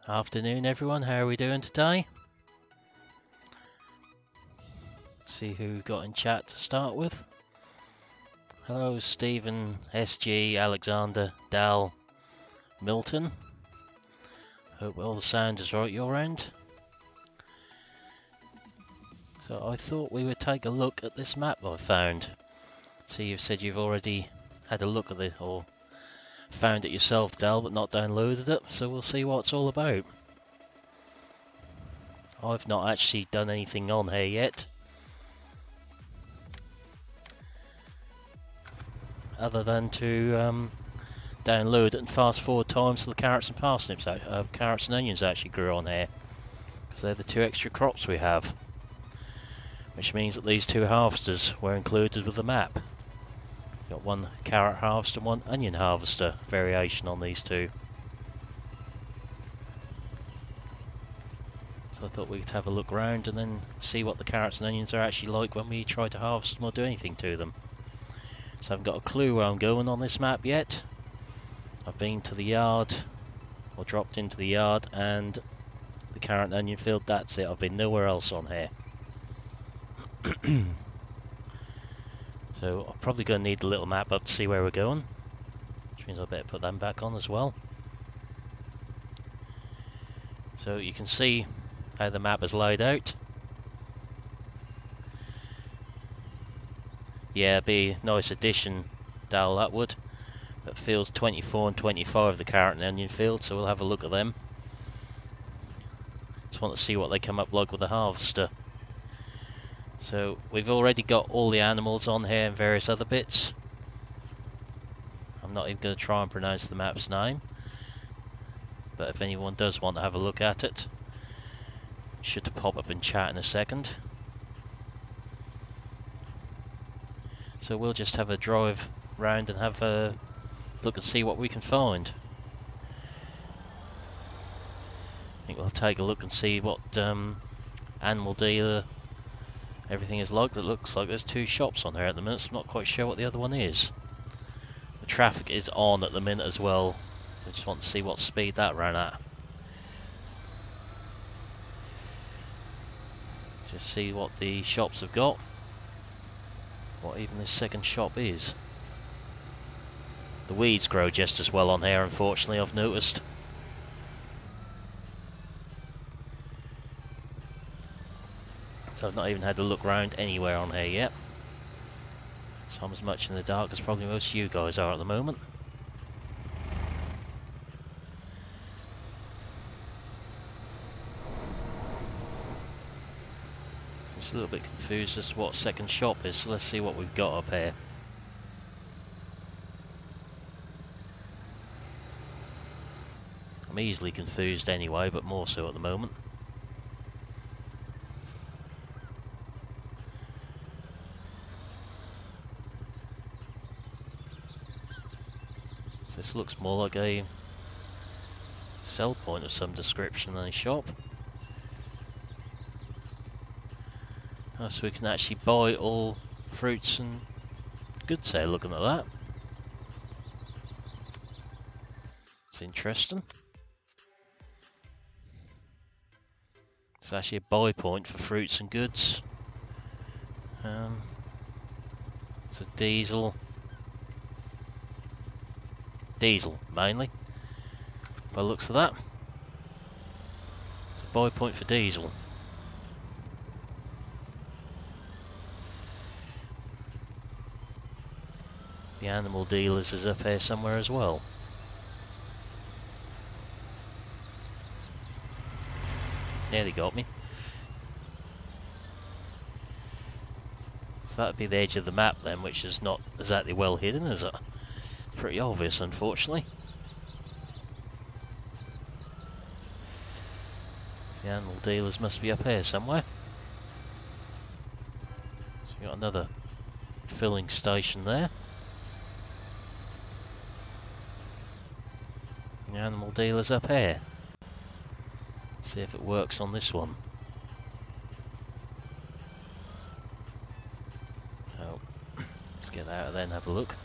Afternoon everyone, how are we doing today? See who we've got in chat to start with. Hello Stephen, SG, Alexander, Dal, Milton. Hope all the sound is right your end. So I thought we would take a look at this map I found. See, you've said you've already had a look at it or found it yourself, Dal, but not downloaded it, so we'll see what it's all about. I've not actually done anything on here yet, other than to download it and fast forward times so the carrots and parsnips, carrots and onions actually grew on here, because they're the two extra crops we have, which means that these two harvesters were included with the map. Got one carrot harvester and one onion harvester variation on these two. So I thought we'd have a look around and then see what the carrots and onions are actually like when we try to harvest them or do anything to them. So I haven't got a clue where I'm going on this map yet. I've been to the yard, or dropped into the yard, and the carrot and onion field, that's it. I've been nowhere else on here. So I'm probably going to need the little map up to see where we're going, which means I better put them back on as well. So you can see how the map is laid out. Yeah, be a nice addition, Dal, that would. That fields 24 and 25, the carrot and onion field, so we'll have a look at them. Just want to see what they come up like with the harvester. So we've already got all the animals on here and various other bits. I'm not even going to try and pronounce the map's name, but if anyone does want to have a look at it, it should pop up in chat in a second. So we'll just have a drive round and have a look and see what we can find. I think we'll take a look and see what animal dealer everything is like. It looks like there's two shops on here at the minute, so I'm not quite sure what the other one is. The traffic is on at the minute as well. I just want to see what speed that ran at. Just see what the shops have got. What even this second shop is. The weeds grow just as well on here, unfortunately, I've noticed. So I've not even had a look round anywhere on here yet. So I'm as much in the dark as probably most of you guys are at the moment. I'm just a little bit confused as to what second shop is, so let's see what we've got up here. I'm easily confused anyway, but more so at the moment. This looks more like a sell point of some description than a shop. Oh, so we can actually buy all fruits and goods here, looking at that. It's interesting. It's actually a buy point for fruits and goods. It's a diesel mainly, by the looks of that. It's a buy point for diesel. The animal dealers is up here somewhere as well. Nearly got me. So that'd be the edge of the map then, which is not exactly well hidden, is it? Pretty obvious, unfortunately. The animal dealers must be up here somewhere. So we've got another filling station there. The animal dealer's up here. See if it works on this one. So let's get out of there and have a look.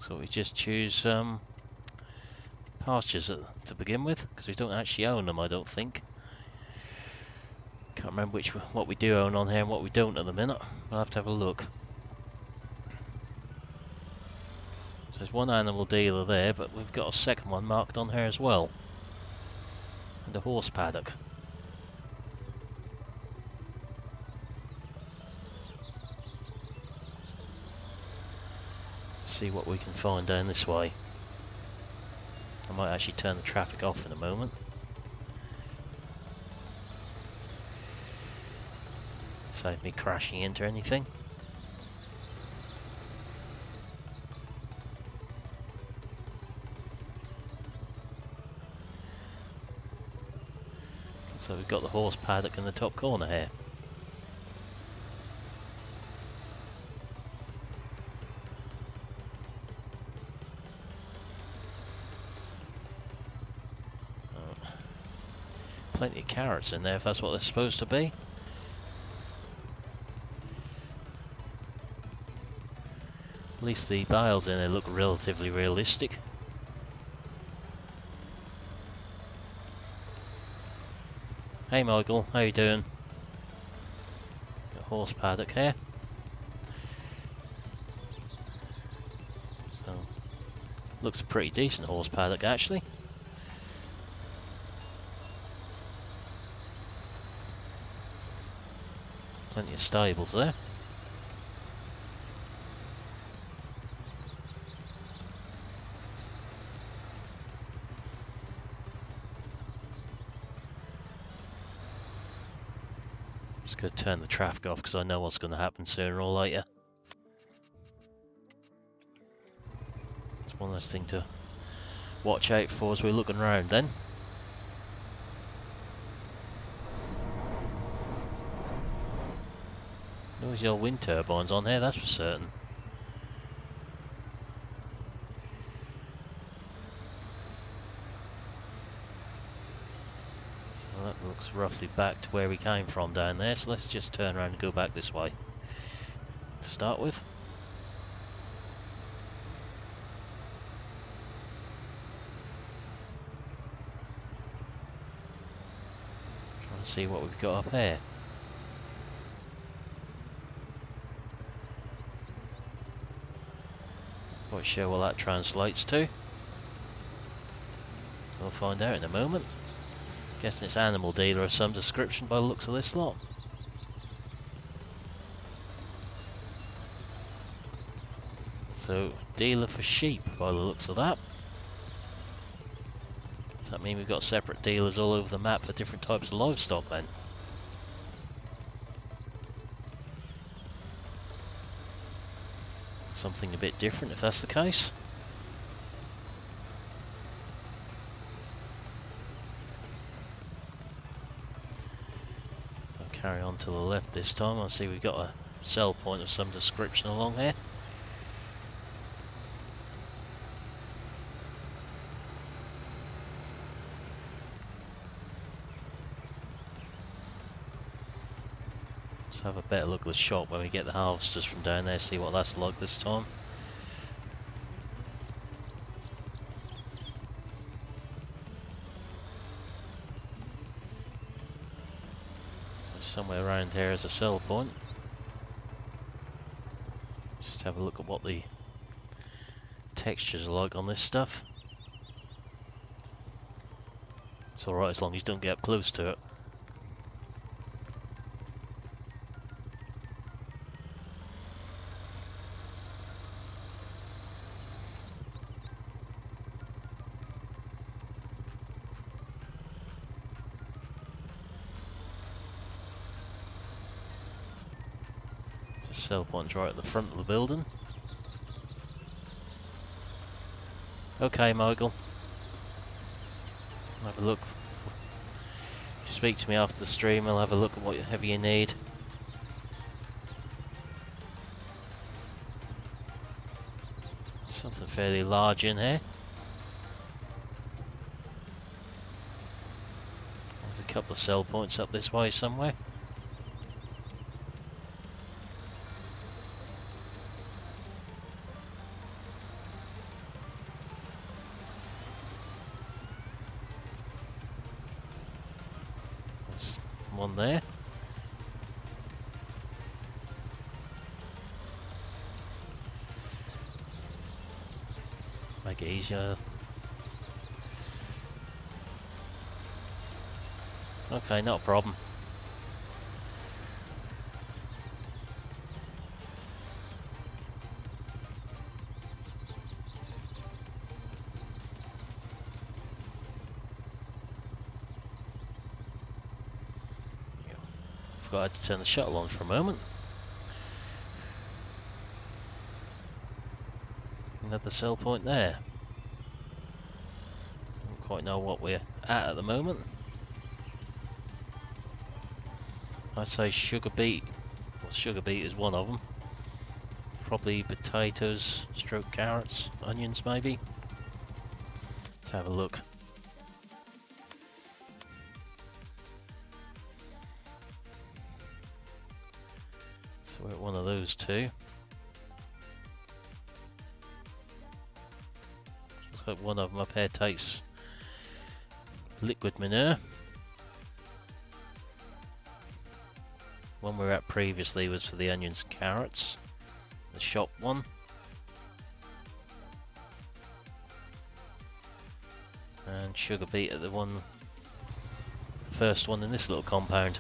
So we just choose pastures to begin with, because we don't actually own them, I don't think. Can't remember what we do own on here and what we don't at the minute. I'll have to have a look. So there's one animal dealer there, but we've got a second one marked on here as well. And a horse paddock. See what we can find down this way. I might actually turn the traffic off in a moment. Save me crashing into anything. So we've got the horse paddock in the top corner here. Plenty of carrots in there if that's what they're supposed to be. At least the bales in there look relatively realistic. Hey Michael, how you doing? Got a horse paddock here. Oh, looks a pretty decent horse paddock actually. Plenty of stables there. Just going to turn the traffic off because I know what's going to happen sooner or later. It's one less thing to watch out for as we're looking around then. Noisy old wind turbines on here, that's for certain. So that looks roughly back to where we came from down there, so let's just turn around and go back this way to start with. Trying to see what we've got up here. Quite sure what that translates to. We'll find out in a moment. Guessing it's animal dealer of some description by the looks of this lot. So, dealer for sheep by the looks of that. Does that mean we've got separate dealers all over the map for different types of livestock then? Something a bit different if that's the case. I'll carry on to the left this time. I see we've got a sell point of some description along here. Have a better look at the shop when we get the harvesters from down there, see what that's like this time. Somewhere around here is a sell point. Just have a look at what the textures are like on this stuff. It's alright as long as you don't get up close to it. Sell point's right at the front of the building. Okay, Michael. I'll have a look. If you speak to me after the stream, I'll have a look at whatever you need. Something fairly large in here. There's a couple of sell points up this way somewhere. one there. Make it easier. Okay, not a problem. Forgot I had to turn the shuttle on for a moment. Another sell point there. Don't quite know what we're at the moment. I'd say sugar beet. Well, sugar beet is one of them. Probably potatoes, stroke carrots, onions maybe. Let's have a look. So we're at one of those two. Looks like one of them up here takes liquid manure. One we were at previously was for the onions and carrots, the shop one. And sugar beet at the first one in this little compound.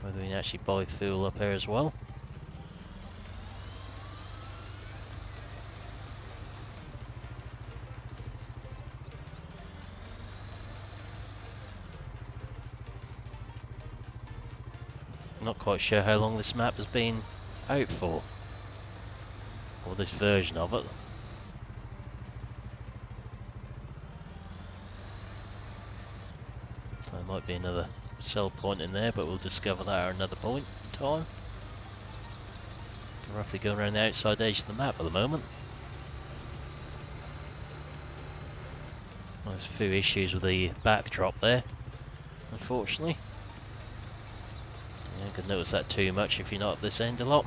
Whether we can actually buy fuel up here as well. Not quite sure how long this map has been out for, or this version of it. So there might be another sell point in there, but we'll discover that at another point in time. We're roughly going around the outside edge of the map at the moment. There's a few issues with the backdrop there, unfortunately. You can notice that too much if you're not at this end a lot.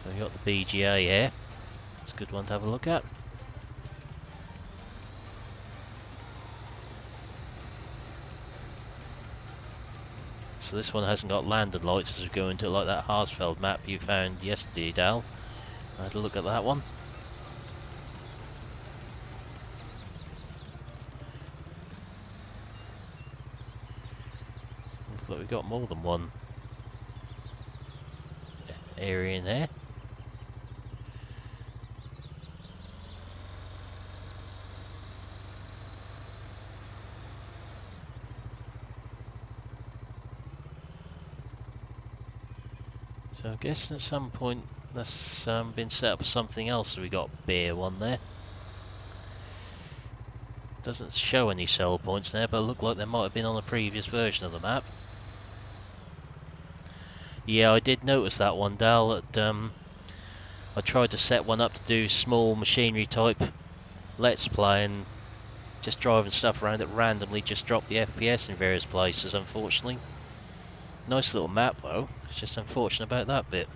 So you got the BGA here. It's a good one to have a look at. So this one hasn't got landing lights as we go into it, like that Harsfeld map you found yesterday, Dal. I had a look at that one. Looks like we've got more than one area in there. So I guess at some point that's been set up for something else. We got beer one there. Doesn't show any sell points there, but it looked like they might have been on a previous version of the map. Yeah, I did notice that one, Dal. That I tried to set one up to do small machinery type let's play, and just driving stuff around it randomly just dropped the FPS in various places, unfortunately. Nice little map though, it's just unfortunate about that bit.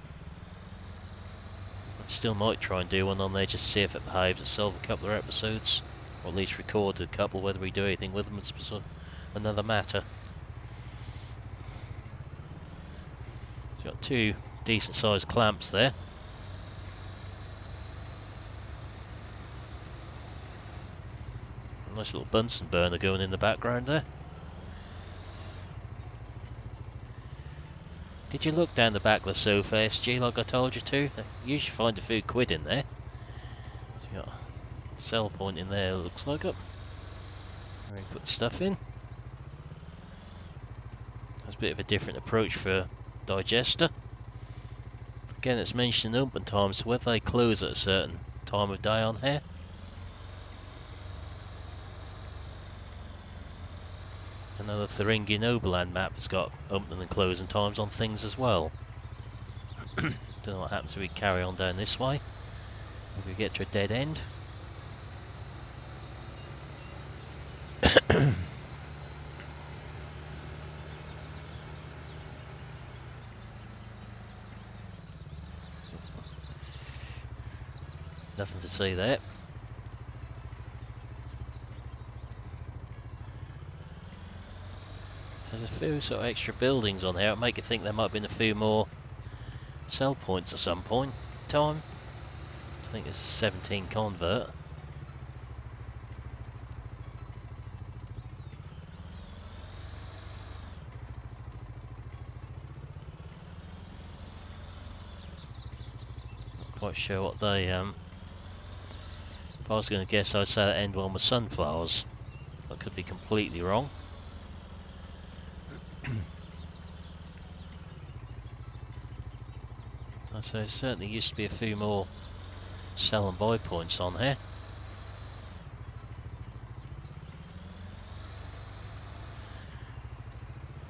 I still might try and do one on there just to see if it behaves itself a couple of episodes, or at least record a couple. Whether we do anything with them is another matter. So got two decent sized clamps there. A nice little Bunsen burner going in the background there. Did you look down the back of the sofa, SG, like I told you to? You usually find a few quid in there. So you got a sell point in there, looks like it. Where we put stuff in. That's a bit of a different approach for digester. Again, it's mentioned in open time, so whether they close at a certain time of day on here. Another Thuringian Oberland map has got opening and closing times on things as well. Don't know what happens if we carry on down this way. If we get to a dead end. see that. There's a few sort of extra buildings on here. It make you think there might have been a few more sell points at some point in time. I think it's a 17 convert. Not quite sure what they if I was going to guess, I'd say that end one was sunflowers. I could be completely wrong. So there certainly used to be a few more sell and buy points on here.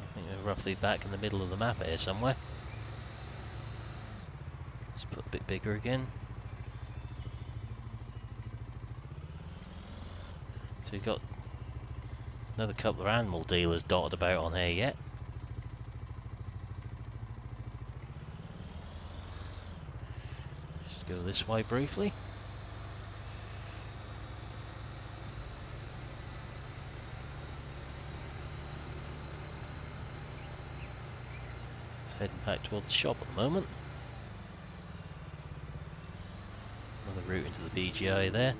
I think they're roughly back in the middle of the map here somewhere. Let's put a bit bigger again. So we've got another couple of animal dealers dotted about on here yet. Just go this way briefly. Heading back towards the shop at the moment. Another route into the BGA there.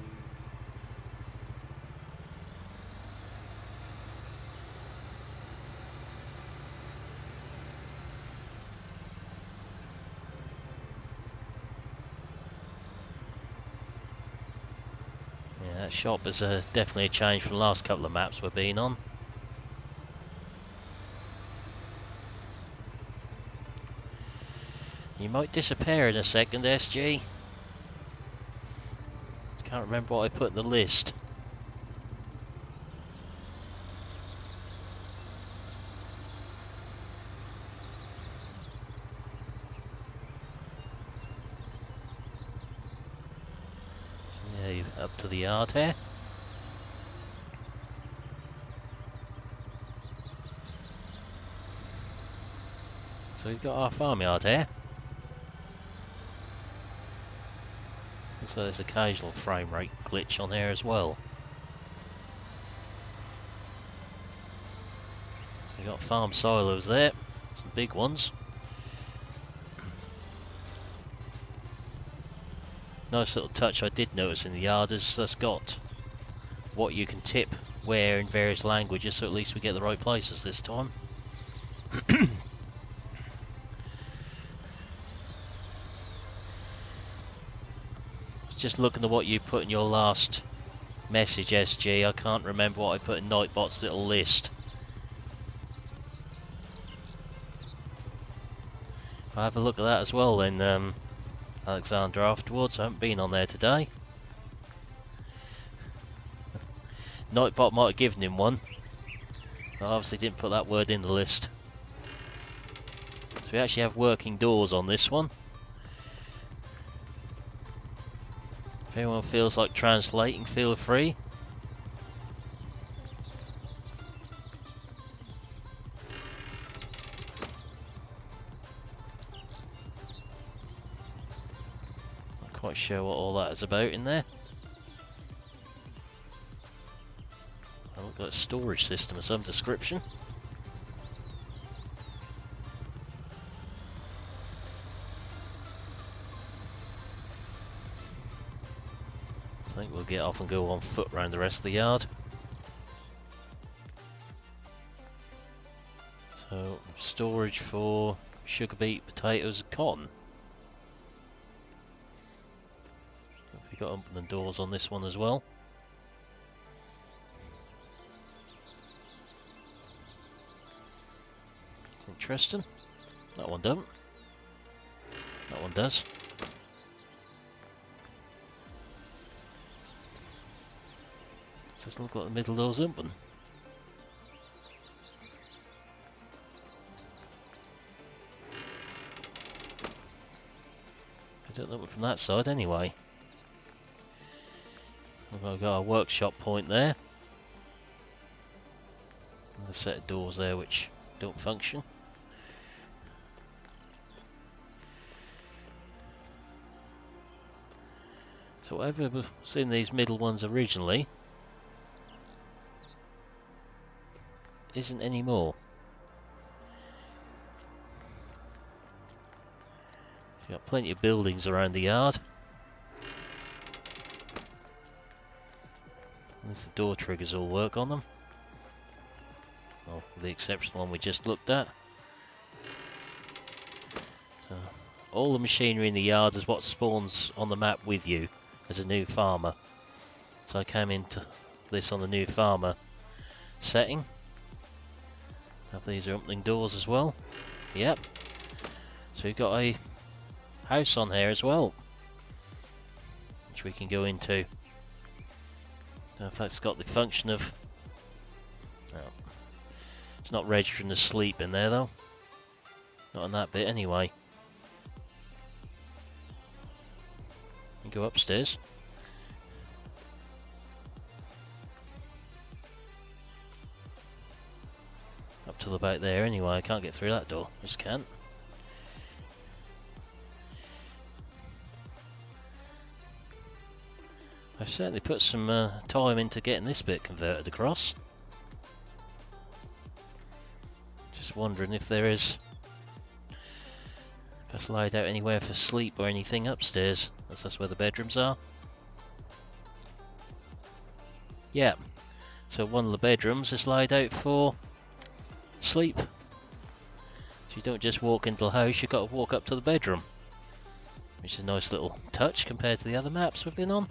Yeah, that shop is definitely a change from the last couple of maps we've been on. You might disappear in a second, SG. Can't remember what I put in the list. So yeah, up to the yard here. So we've got our farmyard here. So there's occasional frame rate glitch on here as well. So we've got farm silos there, some big ones. Nice little touch I did notice in the yard is that's got what you can tip where in various languages, so at least we get the right places this time. Just looking at what you put in your last message, SG, I can't remember what I put in Nightbot's little list. I'll have a look at that as well then, Alexander, afterwards. I haven't been on there today. Nightbot might have given him one. I obviously didn't put that word in the list. So we actually have working doors on this one. If anyone feels like translating, feel free. Not quite sure what all that is about in there. I look like a storage system of some description. I think we'll get off and go on foot around the rest of the yard. So, storage for sugar beet, potatoes, and cotton. We've got to open the doors on this one as well. It's interesting. That one don't. That one does. Doesn't look like the middle door's open. I don't open from that side anyway. I've got a workshop point there. And a set of doors there which don't function. So whatever was in these middle ones originally isn't anymore. You've got plenty of buildings around the yard. There's the door triggers all work on them. Well, with the exceptional one we just looked at. So, all the machinery in the yard is what spawns on the map with you as a new farmer. So I came into this on the new farmer setting. Have these are opening doors as well. Yep. So we've got a house on here as well, which we can go into. Now, if that's got the function of... No, it's not registering as sleep in there though. Not on that bit anyway. You go upstairs. Up to about there anyway. I can't get through that door. Just can't. I've certainly put some time into getting this bit converted across. Just wondering if there is... if it's laid out anywhere for sleep or anything upstairs. That's where the bedrooms are. Yeah. So one of the bedrooms is laid out for sleep. So you don't just walk into the house, you've got to walk up to the bedroom. Which is a nice little touch compared to the other maps we've been on.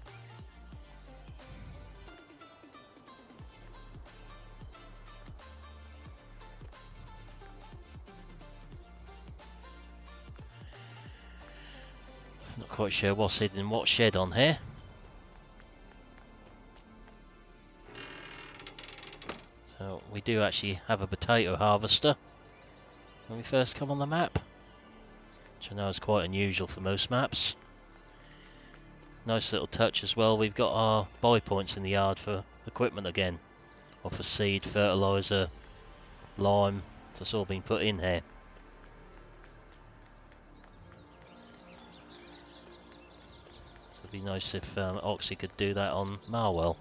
Not quite sure what's hidden in what shed on here. So we do actually have a potato harvester when we first come on the map, which I know is quite unusual for most maps. Nice little touch as well, we've got our buy points in the yard for equipment again, or for seed, fertiliser, lime, that's all been put in here. So it'd be nice if Oxy could do that on Marwell.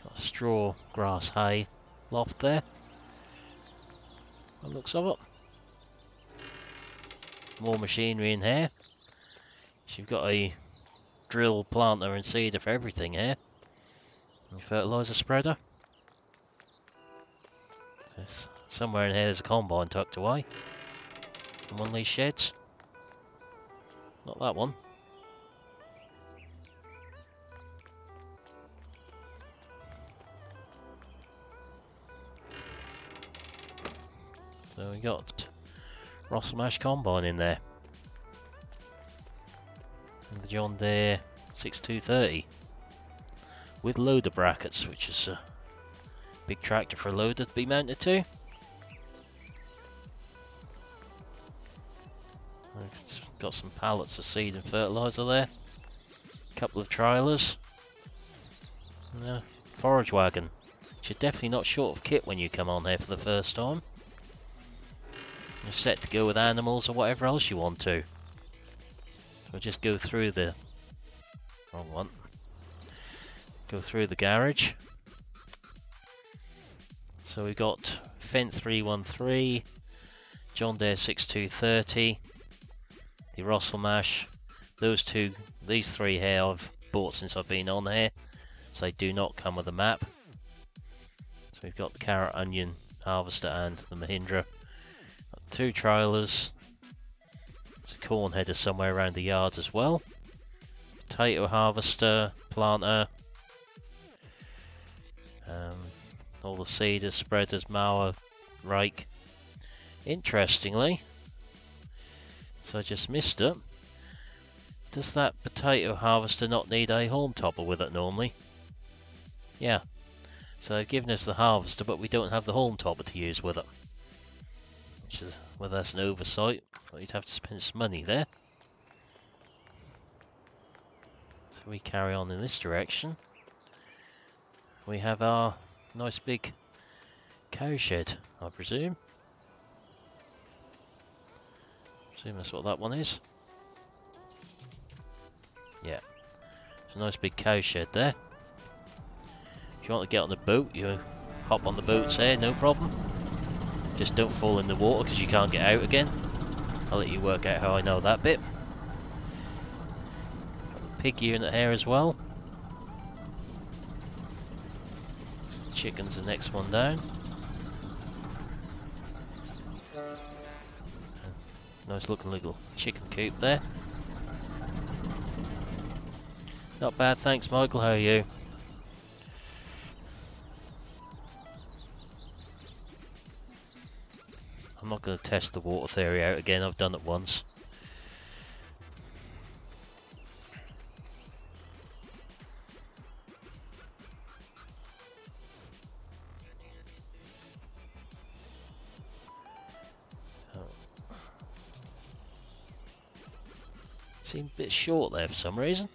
Got a straw, grass, hay loft there. That looks of it. More machinery in here. So you've got a drill, planter and seeder for everything here. And a fertiliser spreader. So somewhere in here there's a combine tucked away. In one of these sheds. Not that one. So we got Rosselmash combine in there. And the John Deere 6230 with loader brackets, which is a big tractor for a loader to be mounted to. It's got some pallets of seed and fertiliser there. A couple of trailers. And a forage wagon. You're definitely not short of kit when you come on here for the first time. You're set to go with animals or whatever else you want to. So we'll just go through the... wrong one. Go through the garage. So we've got Fendt 313, John Deere 6230, the Rosselmash. These three here I've bought since I've been on here, so they do not come with a map. So we've got the carrot, onion harvester and the Mahindra. Got 2 trailers. There's a corn header somewhere around the yard as well. Potato harvester, planter. All the seeders, spreaders, mower, rake. Interestingly, so I just missed it. Does that potato harvester not need a horn topper with it normally? Yeah. So they've given us the harvester, but we don't have the horn topper to use with it. Which is, well, that's an oversight. But you'd have to spend some money there. So we carry on in this direction. We have our nice big cow shed, I presume. Assume that's what that one is. There's a nice big cow shed there. If you want to get on the boat, you hop on the boats there, no problem. Just don't fall in the water because you can't get out again. I'll let you work out how I know that bit. Got the pig unit here as well. The chicken's the next one down. Nice looking little chicken coop there. Not bad, thanks Michael, how are you? I'm not going to test the water theory out again, I've done it once. Seemed a bit short there for some reason.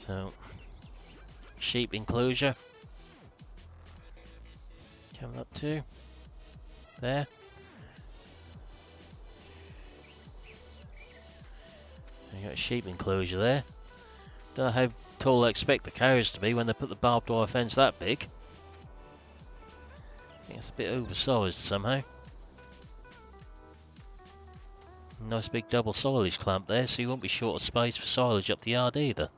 So, sheep enclosure. Coming up to there. You got a sheep enclosure there. Don't know how tall I expect the cows to be when they put the barbed wire fence that big. I think it's a bit oversized somehow. Nice big double silage clamp there, so you won't be short of space for silage up the yard either.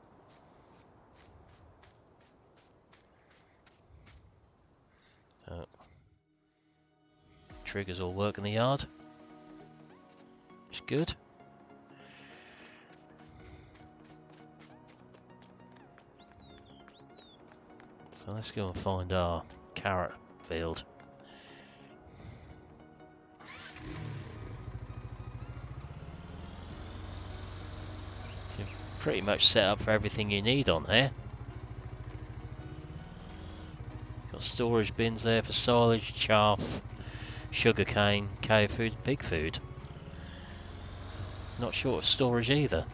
So, triggers all work in the yard. It's good. So let's go and find our carrot field. So pretty much set up for everything you need on here. Got storage bins there for silage, chaff, sugarcane, cow food, pig food. Not short of storage either.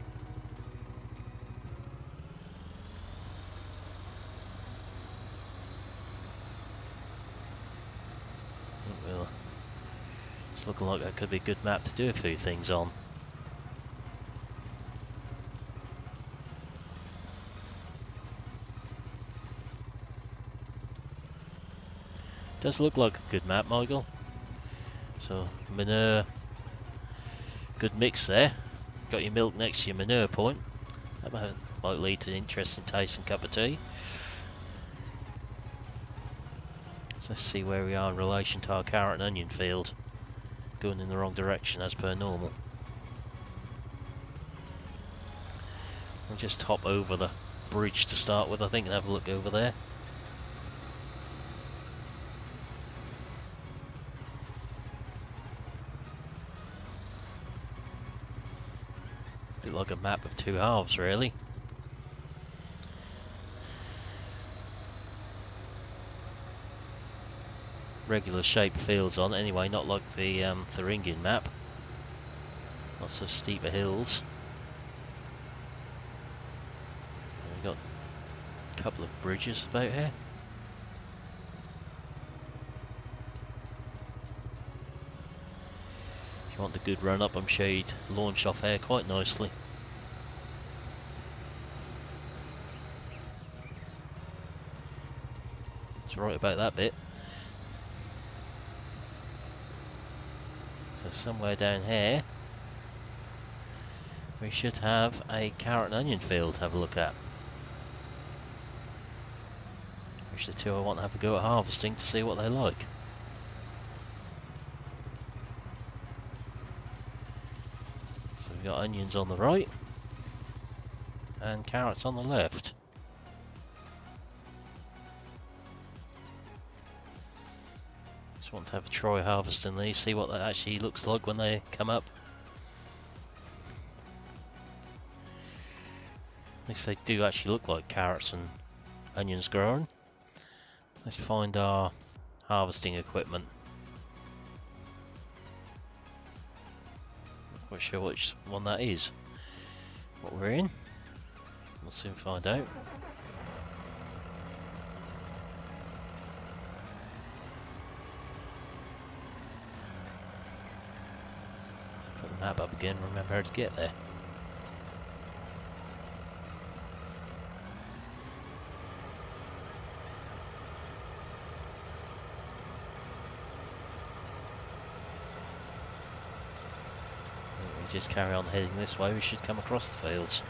Well, it's looking like that could be a good map to do a few things on. Does look like a good map, Michael. So, manure, good mix there. Got your milk next to your manure point. That might lead to an interesting taste and cup of tea. So let's see where we are in relation to our carrot and onion field. Going in the wrong direction as per normal. We'll just hop over the bridge to start with, I think, and have a look over there. Bit like a map of two halves, really. Regular shaped fields on anyway, not like the Thuringian map. Lots of steeper hills. And we've got a couple of bridges about here. If you want a good run up, I'm sure you'd launch off here quite nicely. It's right about that bit. So somewhere down here we should have a carrot and onion field to have a look at. Which the two I want to have a go at harvesting to see what they like. So we've got onions on the right and carrots on the left. Just want to have a try harvesting these, see what that actually looks like when they come up. At least they do actually look like carrots and onions growing. Let's find our harvesting equipment. Not quite sure which one that is. What we're in. We'll soon find out. Put the map up again, remember how to get there. If we just carry on heading this way, we should come across the fields.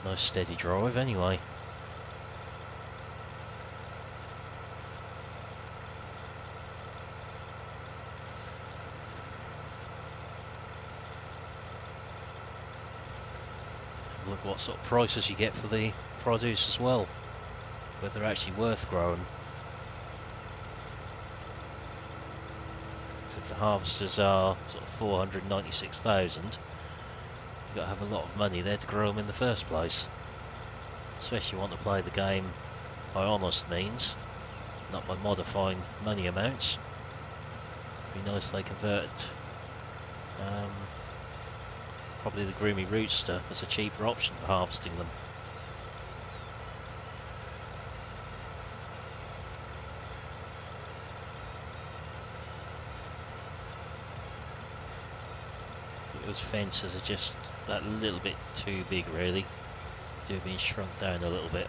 Nice steady drive anyway. Look what sort of prices you get for the produce as well, whether they're actually worth growing. So if the harvesters are sort of 496,000, you've got to have a lot of money there to grow them in the first place. Especially if you want to play the game by honest means, not by modifying money amounts. It'd be nice if they converted probably the Groomy Rootster as a cheaper option for harvesting them. Those fences are just that little bit too big really. They're being shrunk down a little bit.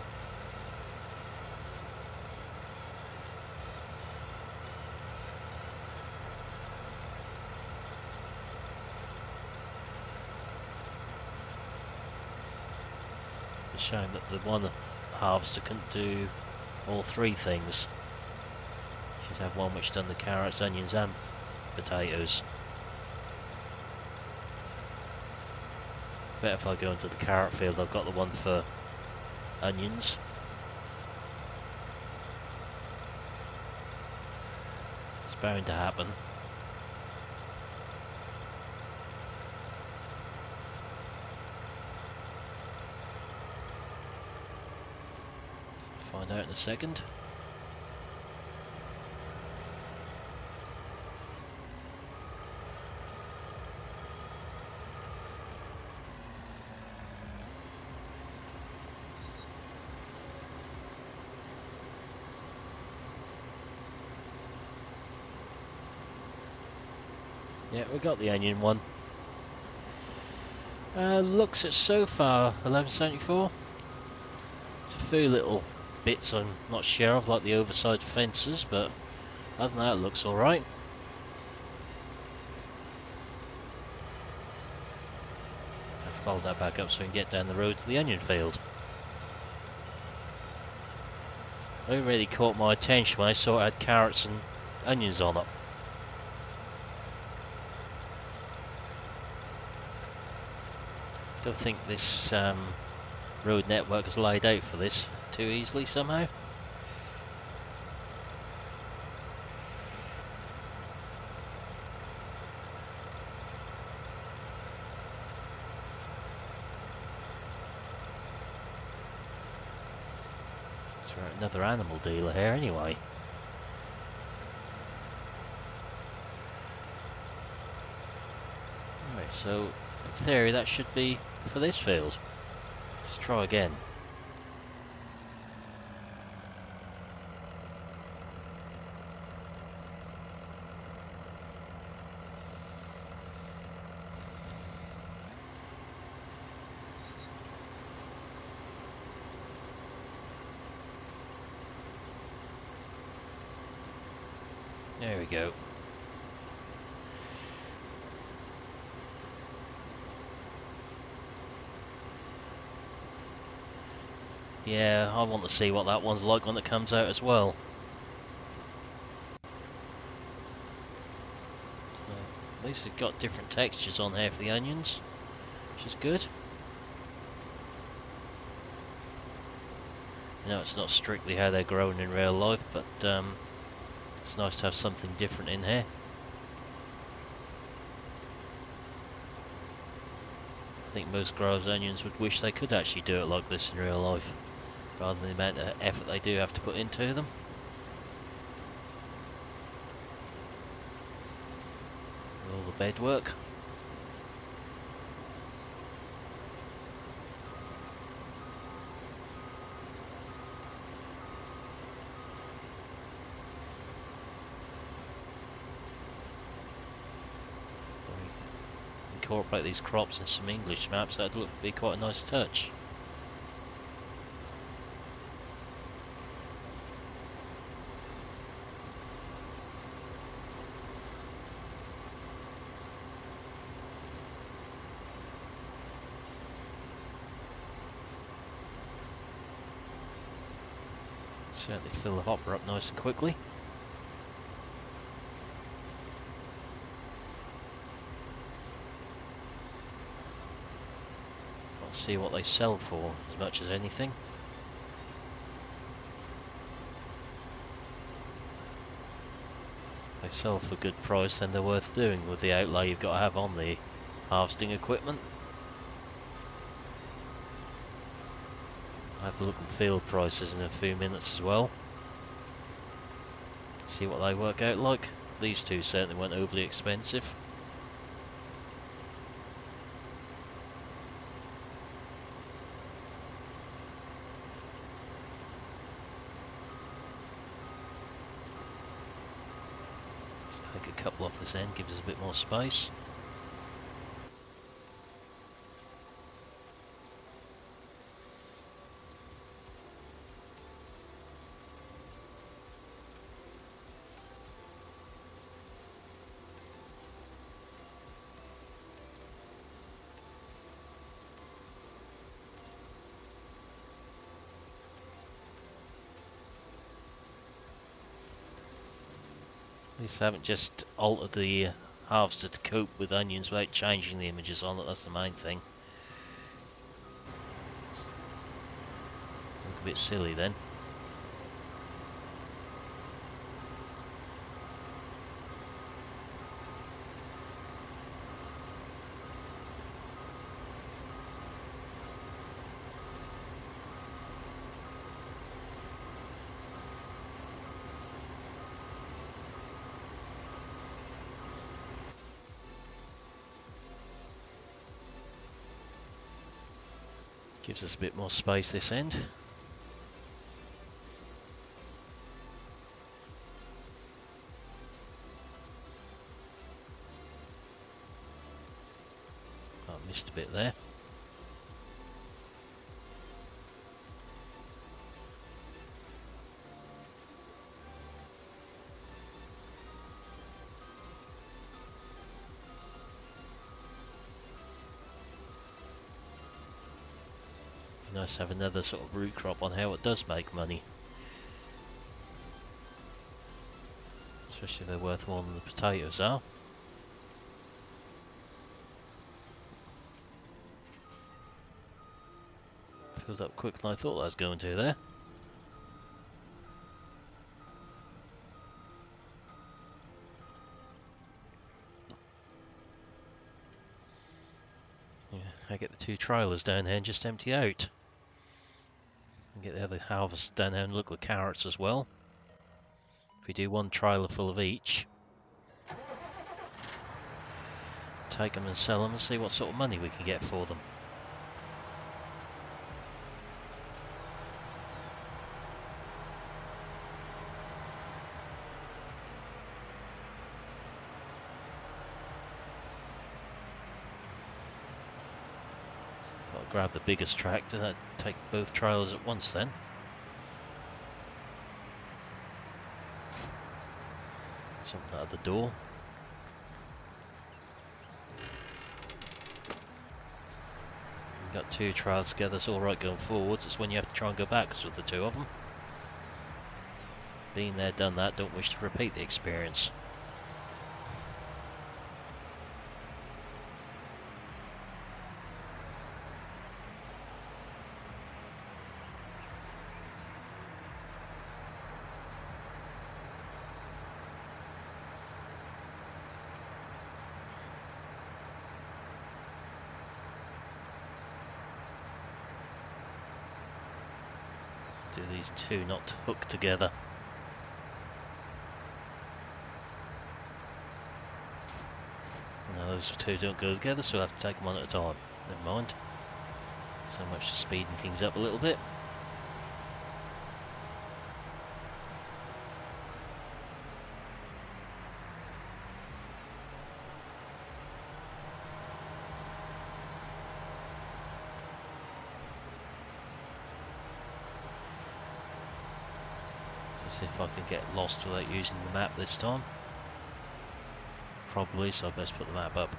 It's a shame that the one harvester couldn't do all three things. She'd have one which done the carrots, onions and potatoes. Bet if I go into the carrot field, I've got the one for onions. It's bound to happen. Find out in a second. Yeah, we got the onion one. Looks at so far 1174. There's a few little bits I'm not sure of, like the oversized fences, but other than that, it looks alright. I'll fold that back up so we can get down the road to the onion field. It really caught my attention when I saw it had carrots and onions on it. Don't think this road network is laid out for this too easily somehow. So we're another animal dealer here anyway. Right, so in theory that should be for this field. Let's try again. There we go. Yeah, I want to see what that one's like when it comes out as well. At least it's got different textures on here for the onions, which is good. You know, it's not strictly how they're grown in real life, but it's nice to have something different in here. I think most growers' onions would wish they could actually do it like this in real life, rather than the amount of effort they do have to put into them. All the bed work. incorporate these crops in some English maps, that'd be quite a nice touch. Certainly fill the hopper up nice and quickly. I'll see what they sell for as much as anything. If they sell for a good price, then they're worth doing with the outlay you've got to have on the harvesting equipment. I'll have a look at field prices in a few minutes as well. See what they work out like. These two certainly weren't overly expensive. Let's take a couple off this end, give us a bit more space. At least they haven't just altered the harvester to cope with onions without changing the images on it, that's the main thing. Look a bit silly then. Gives us a bit more space this end. Oh, I missed a bit there. Nice to have another sort of root crop on how it does make money. Especially if they're worth more than the potatoes are. Fills up quicker than I thought that was going to there. Yeah, I get the two trailers down here and just empty out. And get the other harvest down there and look at the carrots as well. If we do one trailer full of each, take them and sell them and see what sort of money we can get for them. I'll grab the biggest tractor and take both trailers at once then. Something out of the door. We've got two trailers together, it's alright going forwards. It's when you have to try and go backwards with the two of them. Been there, done that, don't wish to repeat the experience. Do these two not to hook together. Now those two don't go together, so we'll have to take them one at a time. Never mind. So much for speeding things up a little bit. See if I can get lost without using the map this time. Probably, so I best put the map up.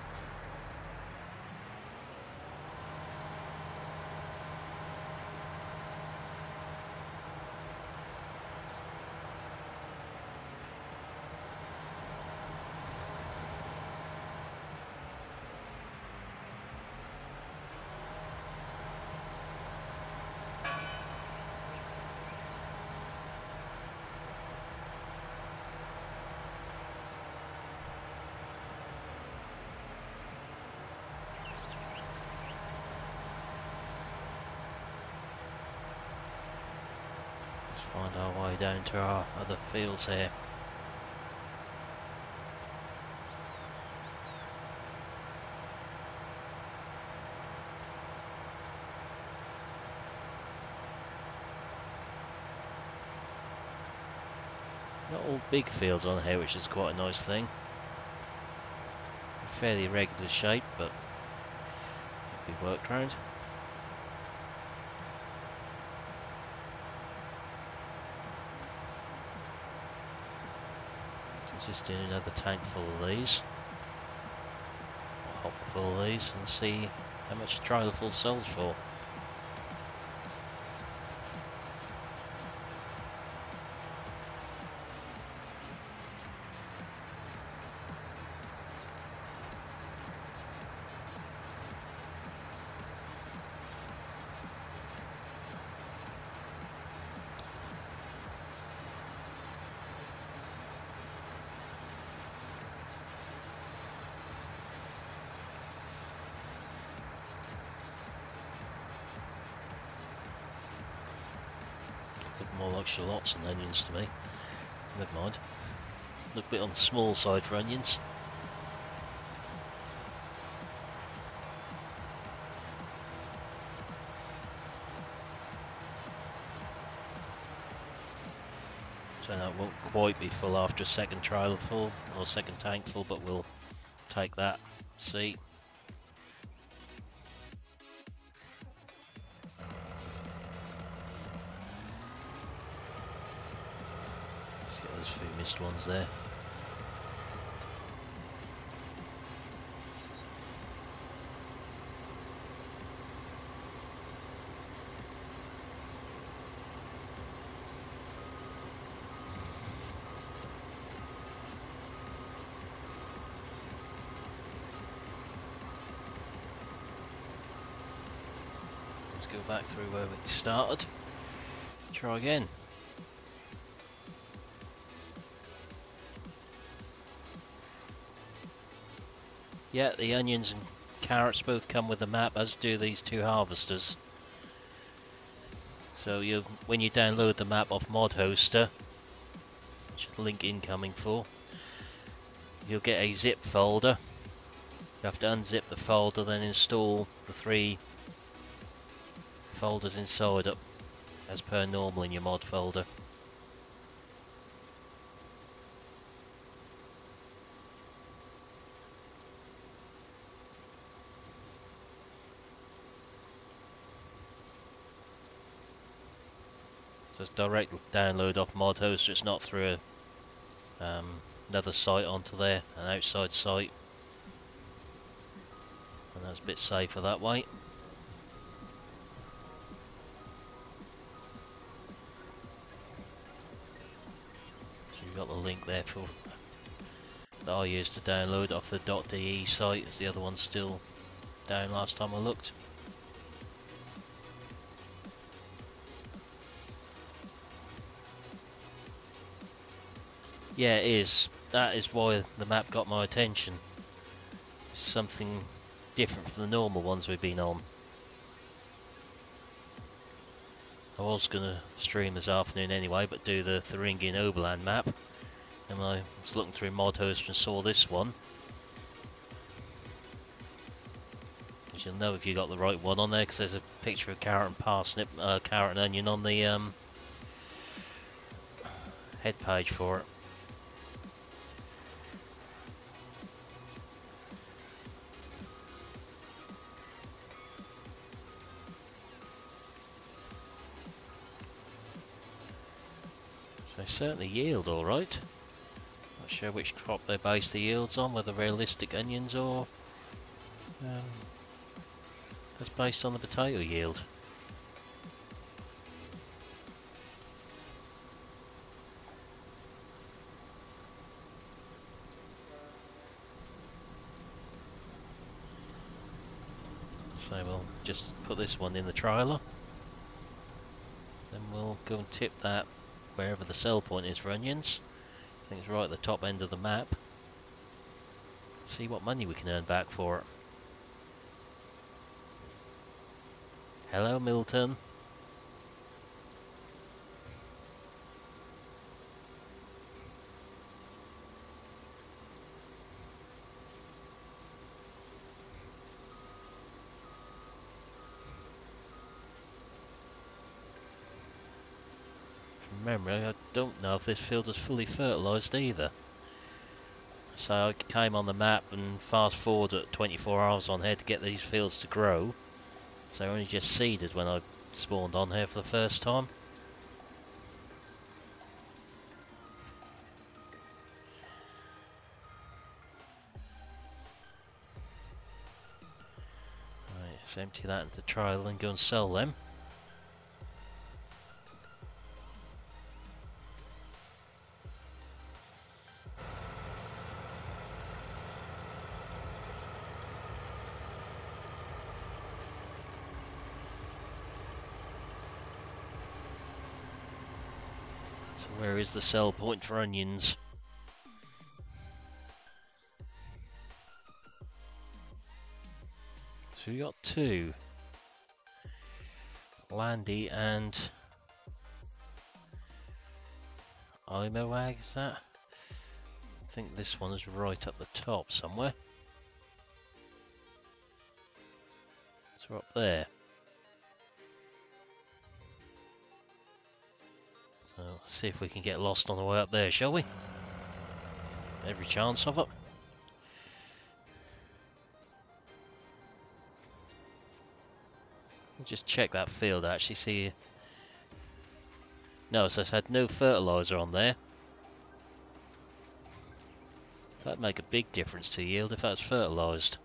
Find our way down to our other fields here. Not all big fields on here, which is quite a nice thing. Fairly regular shape, but can be worked around. Just in another tank full of these. I'll hop full of these and see how much a trailer full sells for. More like shallots and onions to me. Never mind. Look a bit on the small side for onions. So that won't quite be full after a second trailer full or second tank full, but we'll take that. See. Those few missed ones there. Let's go back through where we started. Try again. Yeah, the onions and carrots both come with the map, as do these two harvesters. So when you download the map off Mod Hoster, which is link incoming for, you'll get a zip folder. You have to unzip the folder, then install the 3 folders inside it, as per normal in your mod folder. So it's direct download off Mod Hoster, it's not through another site onto there, an outside site. And that's a bit safer that way. So you've got the link there for that I used to download off the .de site, as the other one's still down last time I looked. Yeah, it is. That is why the map got my attention. Something different from the normal ones we've been on. I was going to stream this afternoon anyway, but do the Thuringian Oberland map. And I was looking through Mod Hoster and saw this one. As you'll know if you got the right one on there, because there's a picture of carrot and parsnip, carrot and onion on the head page for it. So certainly yield alright. Not sure which crop they base the yields on, whether realistic onions or that's based on the potato yield. So we'll just put this one in the trialer, then we'll go and tip that wherever the sell point is for onions. I think it's right at the top end of the map. See what money we can earn back for it. Hello, Milton. From memory, I don't know if this field is fully fertilised either. So I came on the map and fast forward at 24 hours on here to get these fields to grow. So they're only just seeded when I spawned on here for the first time. Right, let's empty that into the trial and go and sell them. So where is the sell point for onions? So we got two. Landy and Imowag, is that? I think this one is right up the top somewhere. So we're up there. So see if we can get lost on the way up there, shall we? Every chance of it. Just check that field actually, see. No, so it's had no fertiliser on there. So that'd make a big difference to yield if that's fertilised.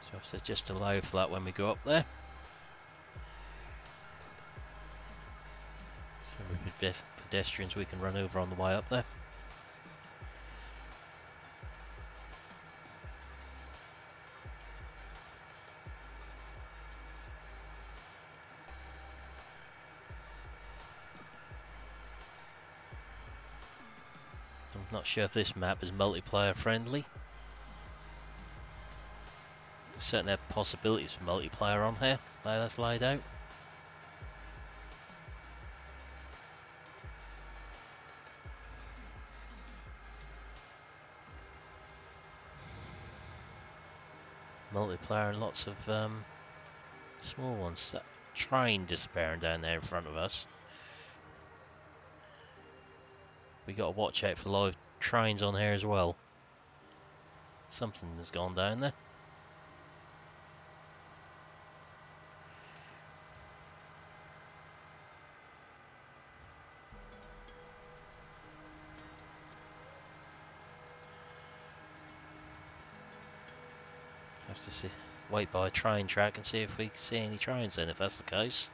So have to just allow for that when we go up there. So with pedestrians we can run over on the way up there. I'm not sure if this map is multiplayer friendly. There's certainly have possibilities for multiplayer on here, where that's laid out. Multiplayer and lots of small ones. That train disappearing down there in front of us. We got to watch out for live trains on here as well. Something has gone down there. Have to see, wait by a train track and see if we see any trains then, if that's the case.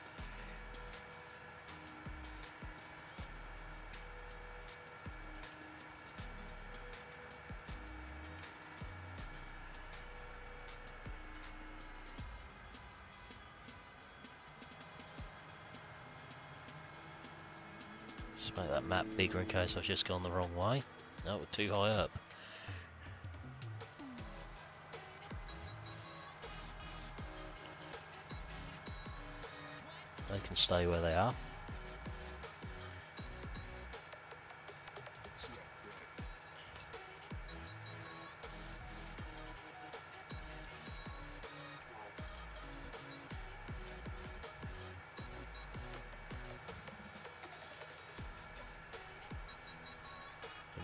Just make that map bigger in case I've just gone the wrong way. No, we're too high up. They can stay where they are.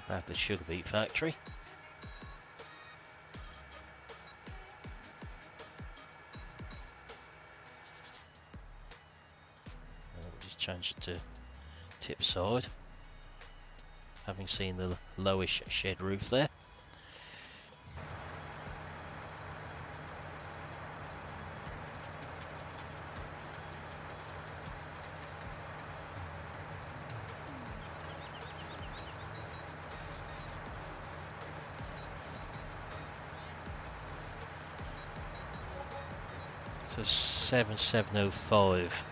Rapid Sugar Beet Factory. Just change it to tip side, having seen the lowish shed roof there. So 7705.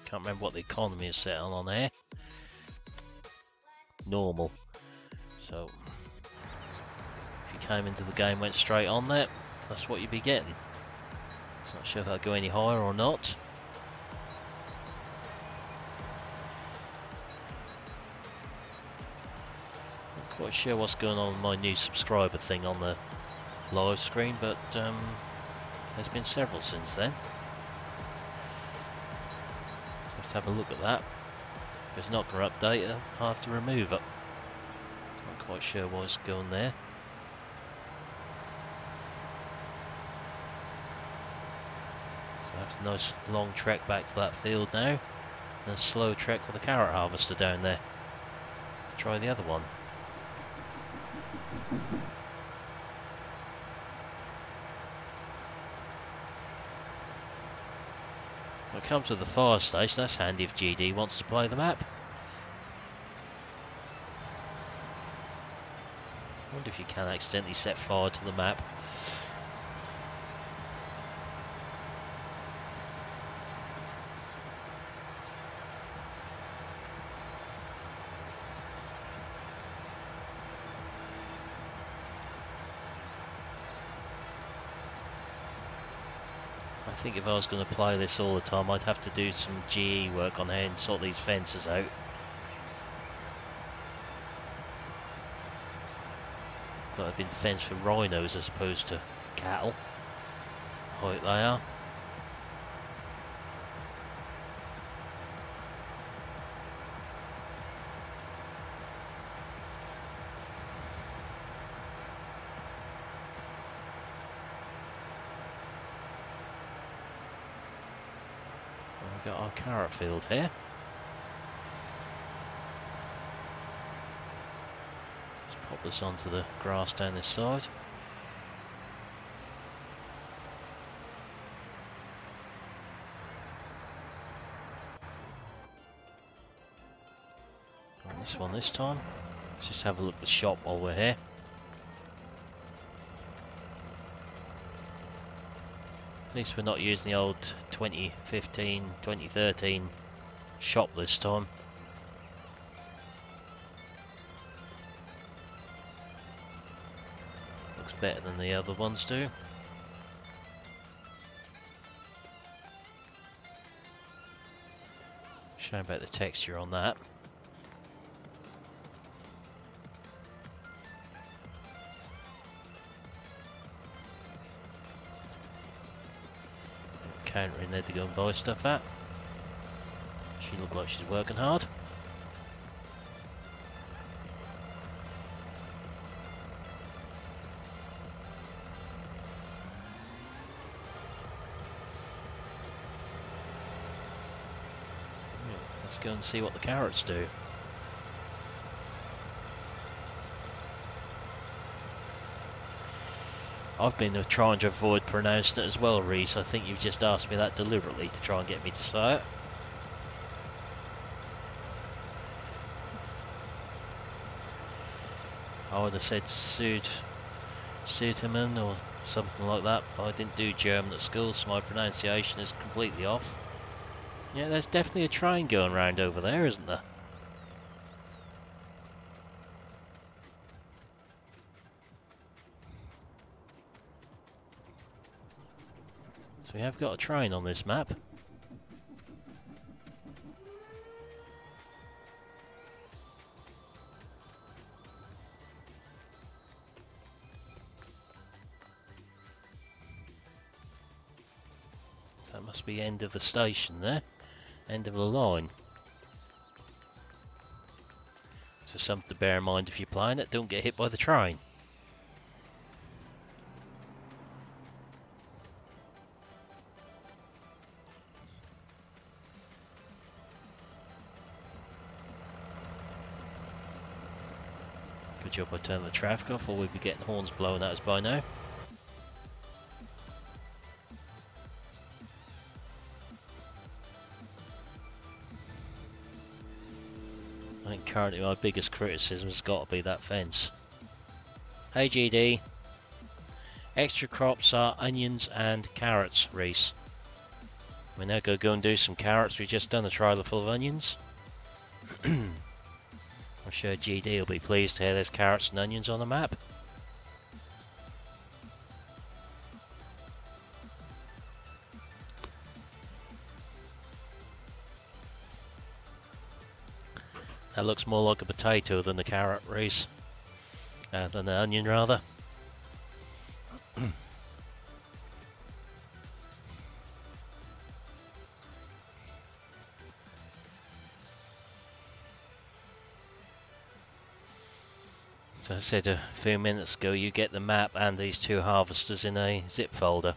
Can't remember what the economy is set on there. Normal. So if you came into the game, went straight on there, that's what you'd be getting. So not sure if that'll go any higher or not. Not quite sure what's going on with my new subscriber thing on the live screen, but there's been several since then. So let's have a look at that. If it's not going to update, I'll have to remove it. Not quite sure what's going there. So that's a nice long trek back to that field now, and a slow trek with the carrot harvester down there. Let's try the other one. When it comes to the fire station, that's handy if GD wants to play the map. I wonder if you can accidentally set fire to the map. I think if I was going to play this all the time, I'd have to do some GE work on here and sort these fences out. That have been fenced for rhinos as opposed to cattle. Right, they are. We've got our carrot field here. Let's pop this onto the grass down this side. On this one this time. Let's just have a look at the shop while we're here. At least we're not using the old 2015, 2013 shop this time. Looks better than the other ones do. Showing about the texture on that. Counter in there to go and buy stuff at. She looks like she's working hard. Let's go and see what the carrots do. I've been trying to avoid pronouncing it as well, Reese. I think you've just asked me that deliberately to try and get me to say it. I would have said Sudhemmern or something like that, but I didn't do German at school, so my pronunciation is completely off. Yeah, there's definitely a train going round over there, isn't there? So we have got a train on this map. So that must be end of the station there. End of the line. So something to bear in mind if you're playing it, don't get hit by the train. Good job by turning the traffic off, or we'd be getting horns blown at us by now. I think currently my biggest criticism has got to be that fence. Hey GD, extra crops are onions and carrots, Reese. We're now going to go and do some carrots. We've just done a trailer full of onions. I'm sure GD will be pleased to hear there's carrots and onions on the map. That looks more like a potato than a carrot, Reese. Than an onion, rather. So I said a few minutes ago, you get the map and these two harvesters in a zip folder.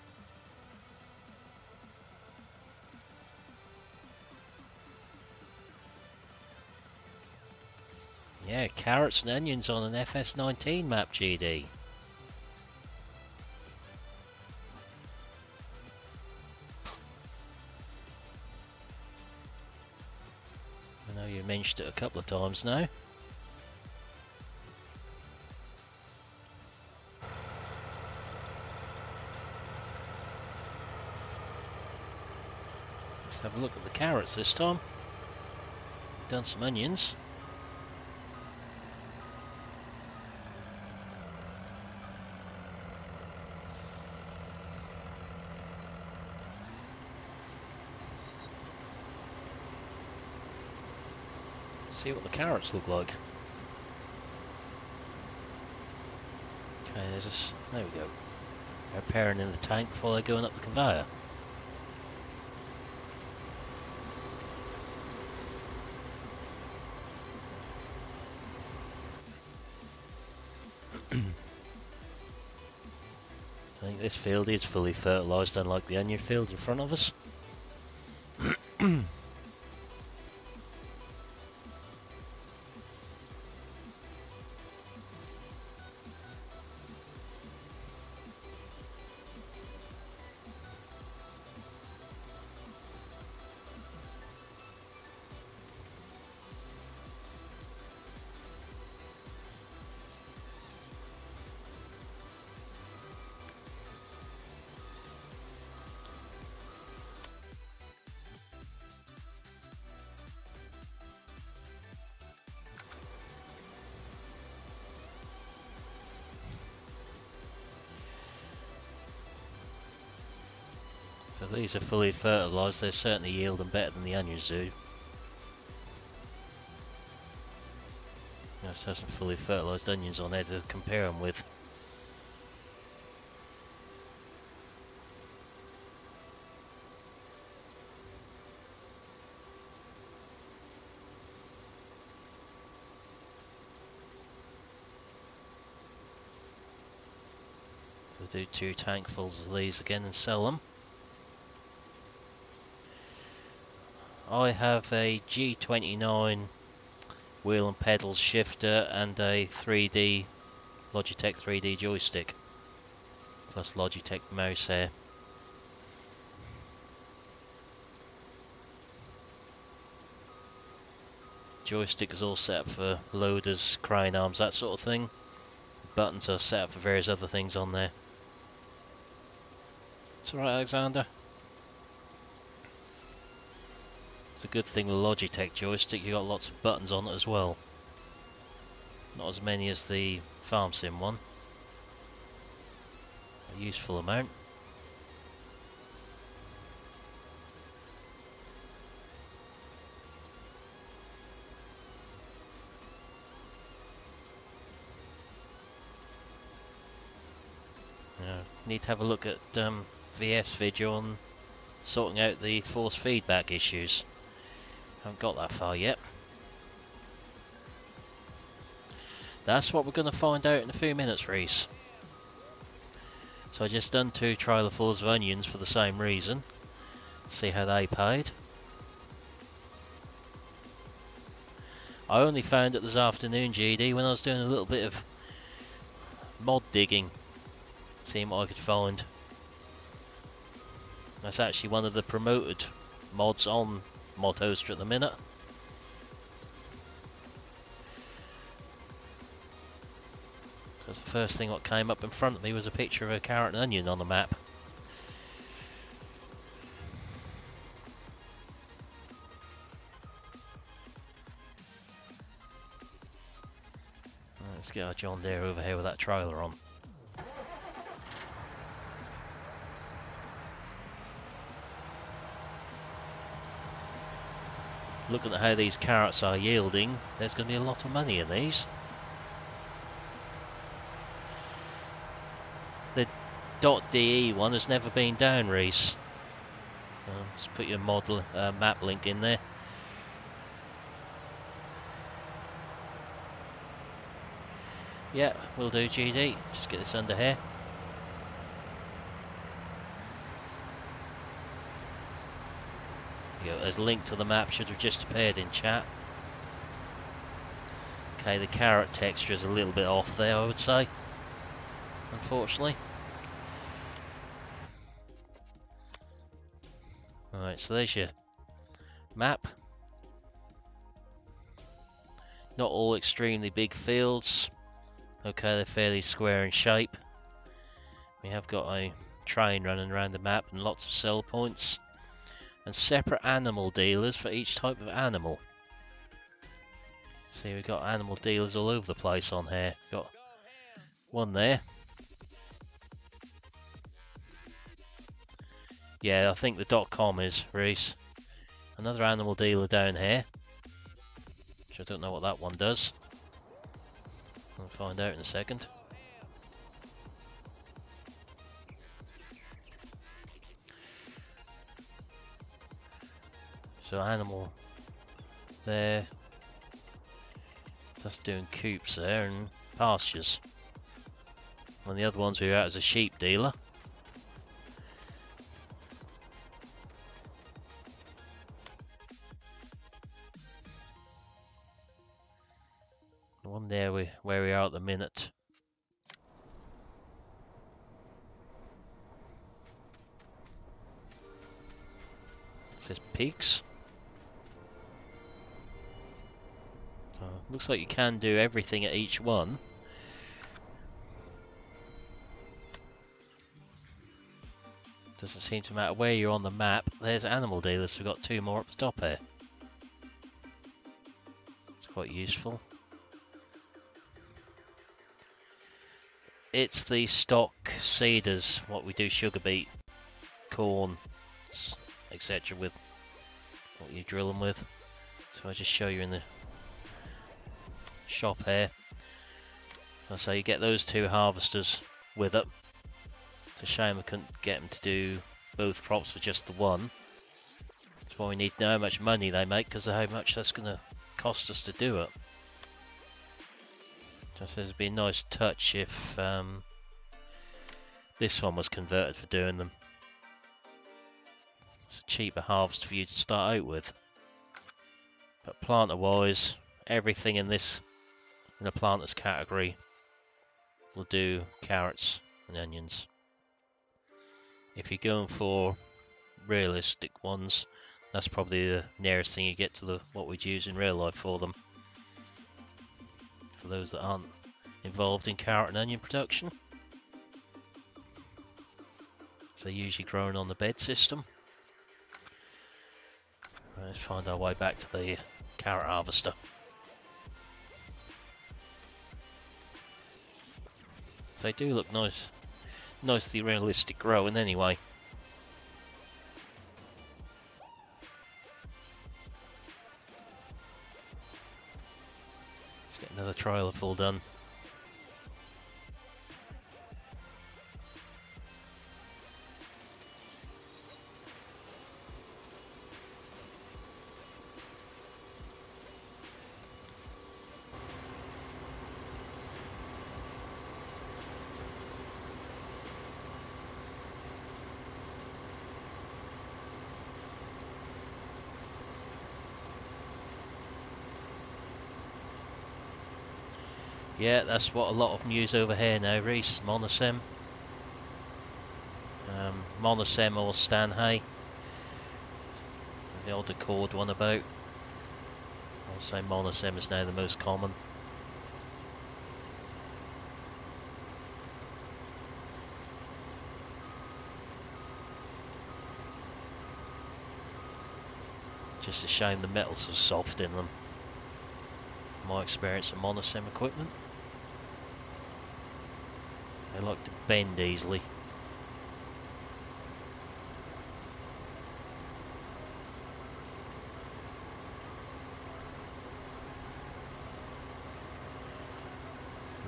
Yeah, carrots and onions on an FS19 map, GD. I know you mentioned it a couple of times now. Let's have a look at the carrots this time. Done some onions. See what the carrots look like. Okay, there we go. They're pairing in the tank before they're going up the conveyor. I think this field is fully fertilised, unlike the onion field in front of us. So these are fully fertilised, they're certainly yielding better than the onions do. Let's have some fully fertilised onions on there to compare them with. So do 2 tankfuls of these again and sell them. I have a G29 wheel and pedals shifter and a 3D Logitech 3D joystick plus Logitech mouse here. Joystick is all set up for loaders, crane arms, that sort of thing. Buttons are set up for various other things on there. It's alright, Alexander. It's a good thing with Logitech joystick, you got lots of buttons on it as well. Not as many as the Farm Sim one. A useful amount. Need to have a look at VF's video on sorting out the force feedback issues. Haven't got that far yet. That's what we're going to find out in a few minutes, Reese. So I just done 2 trailerfuls of onions for the same reason. See how they paid. I only found it this afternoon, GD, when I was doing a little bit of mod digging, seeing what I could find. That's actually one of the promoted mods on Mod Hoster at the minute. Because the first thing what came up in front of me was a picture of a carrot and onion on the map. Let's get our John Deere over here with that trailer on. Looking at how these carrots are yielding, there's going to be a lot of money in these. The .de one has never been down, Reese. Just put your model map link in there. Yeah, we'll do, GD. Just get this under here. There's a link to the map, should have just appeared in chat. Okay, the carrot texture is a little bit off there, I would say, unfortunately. Alright, so there's your map. Not all extremely big fields. Okay, they're fairly square in shape. We have got a train running around the map and lots of sell points. And separate animal dealers for each type of animal. See, we've got animal dealers all over the place on here. Got one there. Yeah, I think the .com is, Reese. Another animal dealer down here. Which I don't know what that one does. I'll find out in a second. So animal there. That's doing coops there and pastures. And the other ones we're out as a sheep dealer. The one there where we are at the minute. It says pigs. So looks like you can do everything at each one. Doesn't seem to matter where you're on the map. There's animal dealers. We've got 2 more up the top here. It's quite useful. It's the stock seeders, what we do sugar beet, corn, etc. with what you drill them with. So I'll just show you in the shop here. So you get those 2 harvesters with it. It's a shame I couldn't get them to do both crops for just the one. That's why we need to know how much money they make, because of how much that's going to cost us to do it. Just it'd be a nice touch if this one was converted for doing them. It's a cheaper harvest for you to start out with. But planter wise, everything in the planters category will do carrots and onions. If you're going for realistic ones, that's probably the nearest thing you get to what we'd use in real life for them. For those that aren't involved in carrot and onion production. So they're usually grown on the bed system. Let's find our way back to the carrot harvester. So they do look nice, nicely realistic growing anyway. Let's get another trailer full done. Yeah, that's what a lot of them use over here now, Reese. Monosem. Monosem or Stanhay. The odd Accord one about. I'll say Monosem is now the most common. Just a shame the metal's so soft in them. My experience of Monosem equipment. They like to bend easily.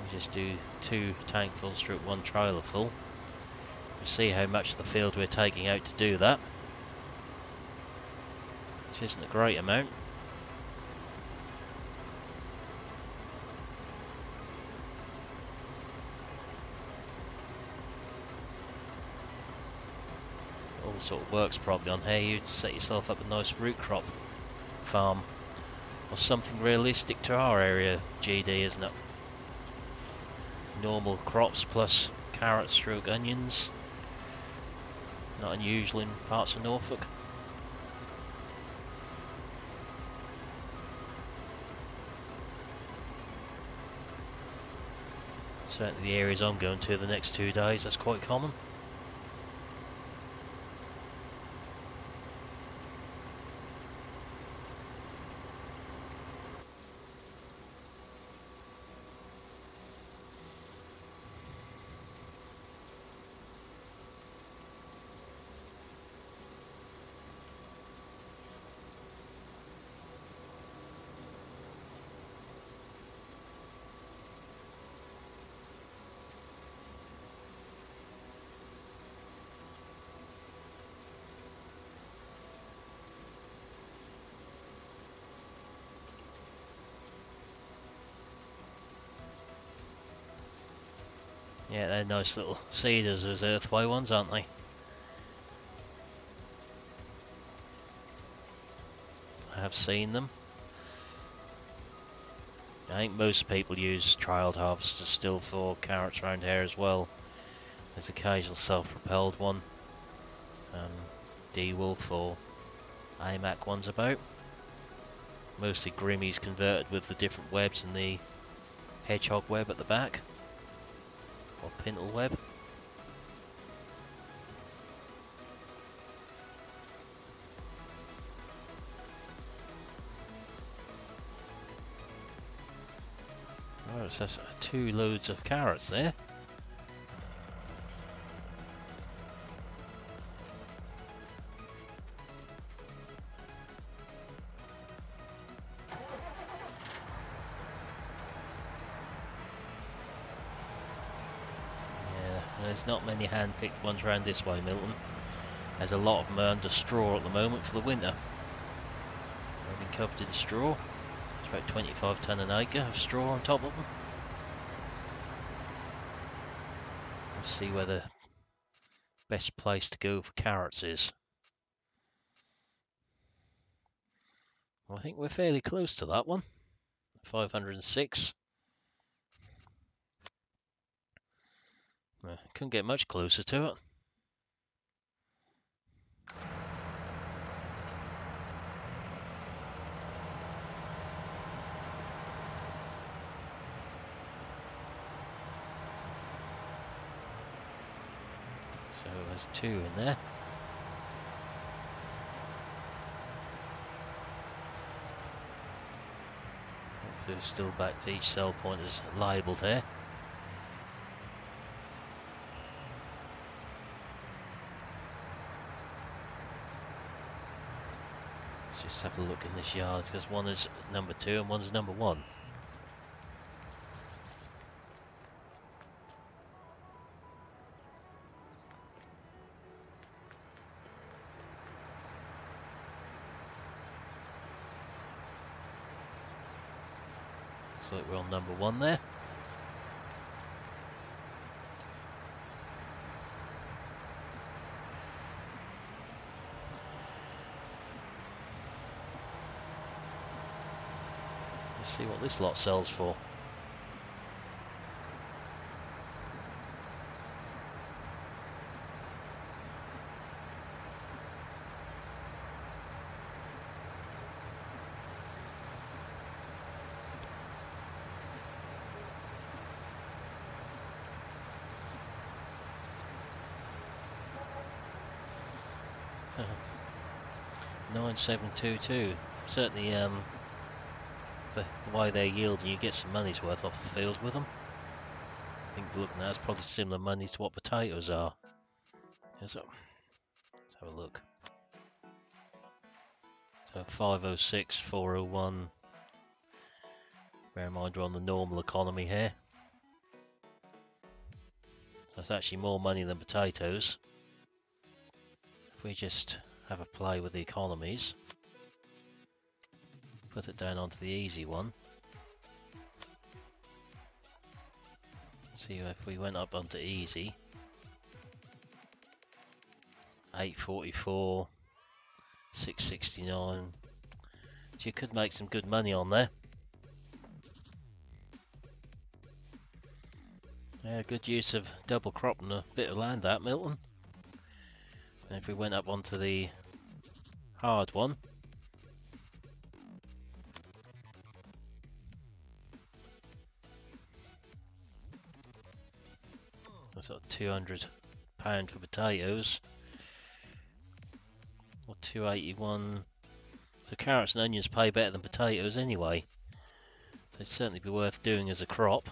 We just do 2 tankfuls stroke 1 trailer full. We'll see how much of the field we're taking out to do that. Which isn't a great amount. All sort of works probably on here. You'd set yourself up a nice root crop farm or something realistic to our area, GD, isn't it? Normal crops plus carrots stroke onions. Not unusual in parts of Norfolk. Certainly the areas I'm going to the next 2 days, that's quite common. Yeah, they're nice little cedars, those earthway ones, aren't they? I have seen them. I think most people use trailed harvesters still for carrots around here as well. There's occasional self-propelled one. D-Wolf or AMAC ones about. Mostly Grimmies converted with the different webs and the hedgehog web at the back. Or pintle web. Oh, so that's 2 loads of carrots there. There's not many hand-picked ones around this way, Milton. There's a lot of them under straw at the moment for the winter. They've been covered in straw. It's about 25 tonne an acre of straw on top of them. Let's see where the best place to go for carrots is. Well, I think we're fairly close to that one. 506. Couldn't get much closer to it. So there's 2 in there. Hopefully we're still back to each cell point as labelled here. Just have a look in this yard because one is number 2 and one's number 1. Looks like we're on number 1 there. See what this lot sells for. 9722. Certainly, the way they're yielding, you get some money's worth off the field with them. I think looking at it's probably similar money to what potatoes are. So, let's have a look. So 506, 401. Bear in mind we're on the normal economy here. So it's actually more money than potatoes. If we just have a play with the economies, put it down onto the easy one. See if we went up onto easy. 844, 669. So you could make some good money on there. Yeah, good use of double crop and a bit of land, that Milton. And if we went up onto the hard one, that's like £200 for potatoes, or 281. So carrots and onions pay better than potatoes anyway. So it'd certainly be worth doing as a crop.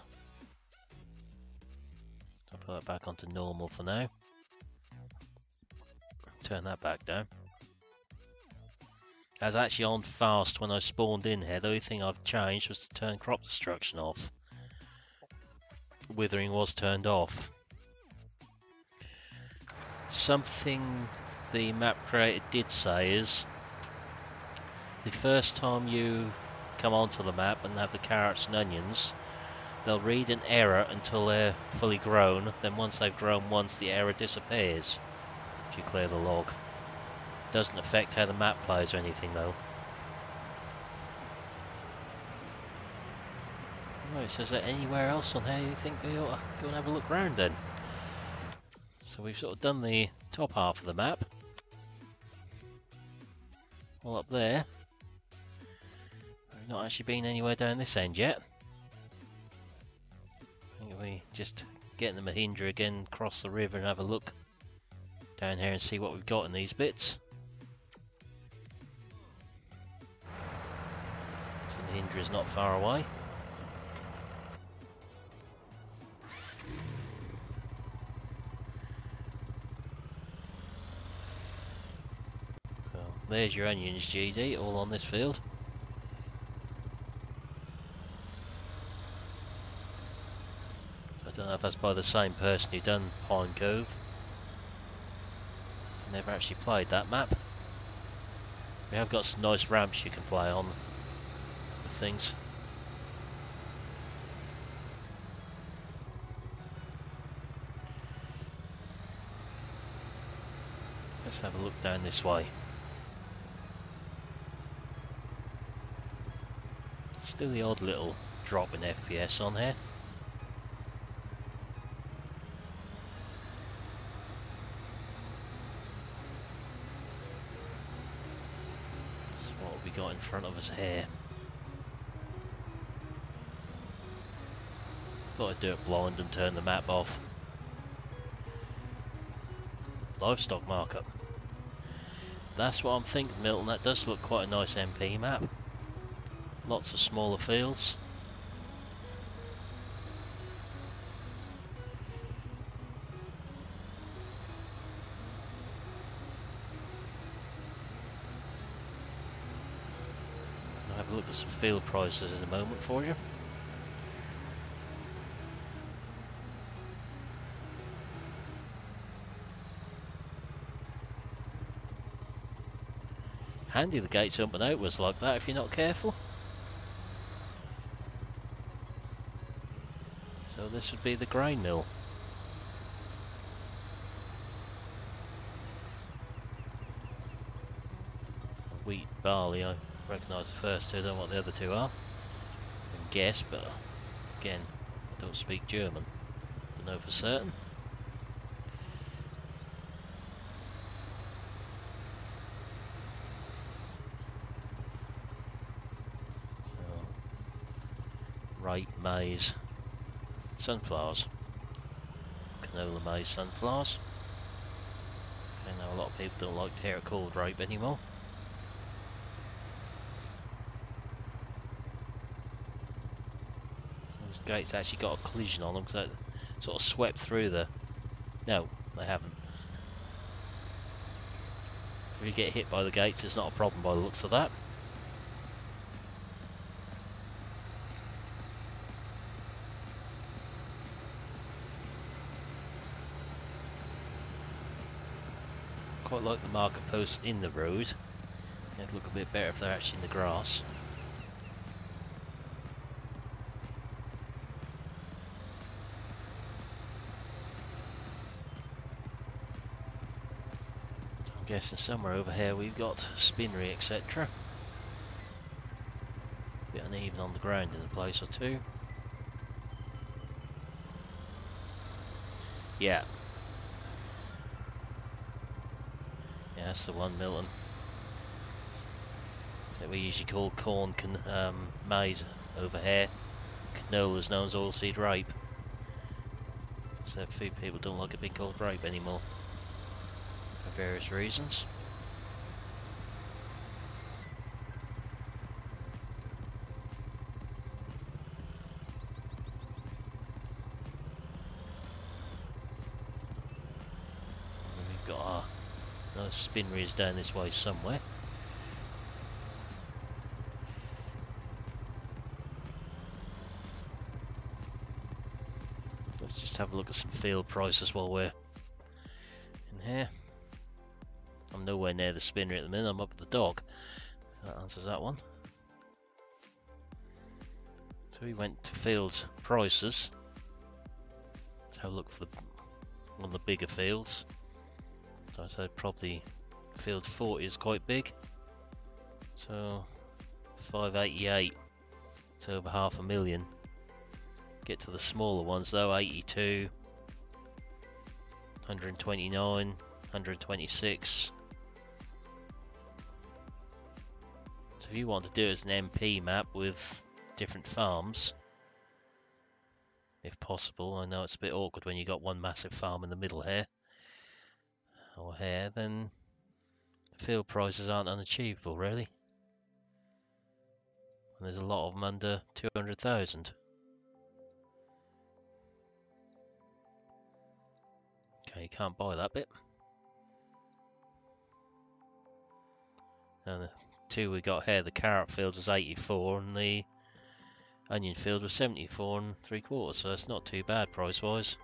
I'll put that back onto normal for now. Turn that back down. I was actually on fast when I spawned in here. The only thing I've changed was to turn crop destruction off. Withering was turned off. Something the map creator did say is the first time you come onto the map and have the carrots and onions, they'll read an error until they're fully grown. Then once they've grown once, the error disappears if you clear the log. Doesn't affect how the map plays or anything though. Right, so is there anywhere else on here you think we ought to go and have a look round then? So we've sort of done the top half of the map. All up there. We've not actually been anywhere down this end yet. I think we just get in the Mahindra again, cross the river and have a look down here and see what we've got in these bits. So the Mahindra is not far away. So there's your onions, GD, all on this field. So I don't know if that's by the same person who done Pine Cove. I've never actually played that map. We have got some nice ramps you can play on with things. Let's have a look down this way. Still the odd little drop in FPS on here. So what have we got in front of us here? Thought I'd do it blind and turn the map off. Livestock market. That's what I'm thinking, Milton. That does look quite a nice MP map. Lots of smaller fields. I'll have a look at some field prices in a moment for you. Handy the gates up and outwards like that if you're not careful. So this would be the grain mill. Wheat, barley, I recognise the first two, I don't know what the other two are. I can guess, but again, I don't speak German to know for certain. Rape, maize, sunflowers, canola, maize, sunflowers. I know a lot of people don't like to hear it called rape anymore. Those gates actually got a collision on them because they sort of swept through the... No, they haven't. So if you get hit by the gates, it's not a problem by the looks of that. Quite like the marker posts in the road. It'd look a bit better if they're actually in the grass. I'm guessing somewhere over here we've got spinnery, etc. A bit uneven on the ground in a place or two. Yeah. Yeah, that's the one, Milton. So we usually call corn maize over here. Canola is known as oilseed rape. So few people don't like it being called rape anymore for various reasons. And we've got our spinneries down this way somewhere. Let's just have a look at some field prices while we're in here. I'm nowhere near the spinnery at the minute, I'm up at the dock. So that answers that one. So we went to fields prices. Let's have a look for one of the bigger fields. So I said probably field 40 is quite big. So 588, it's over 500,000. Get to the smaller ones though, 82, 129, 126. So if you want to do it as an MP map with different farms, if possible, I know it's a bit awkward when you got one massive farm in the middle here, or here, then field prices aren't unachievable really. And there's a lot of them under 200,000. Okay, you can't buy that bit. And the two we got here, the carrot field was 84 and the onion field was 74 3/4, so that's not too bad price wise.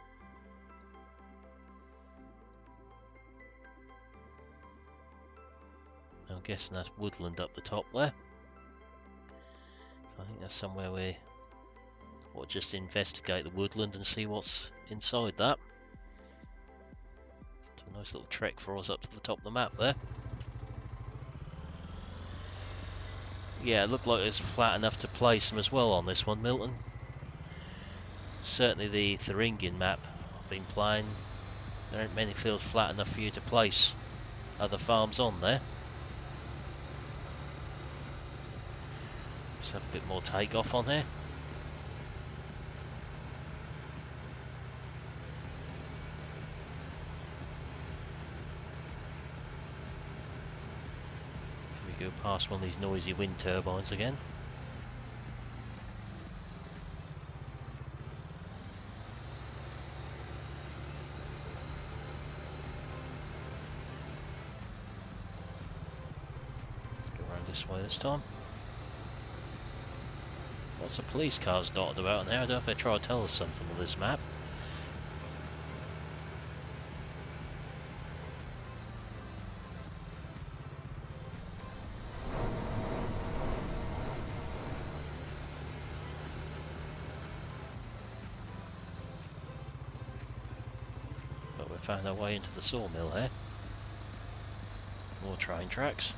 I'm guessing that's woodland up the top there. So I think that's somewhere we'll just investigate the woodland and see what's inside that. It's a nice little trek for us up to the top of the map there. Yeah, it looked like it was flat enough to place them as well on this one, Milton. Certainly the Thuringian map I've been playing, there aren't many fields flat enough for you to place other farms on there. Let's have a bit more takeoff on here. We go past one of these noisy wind turbines again. Let's go around this way this time. Lots of police cars dotted about in there. I don't know if they try to tell us something on this map. But we found our way into the sawmill here. More train tracks.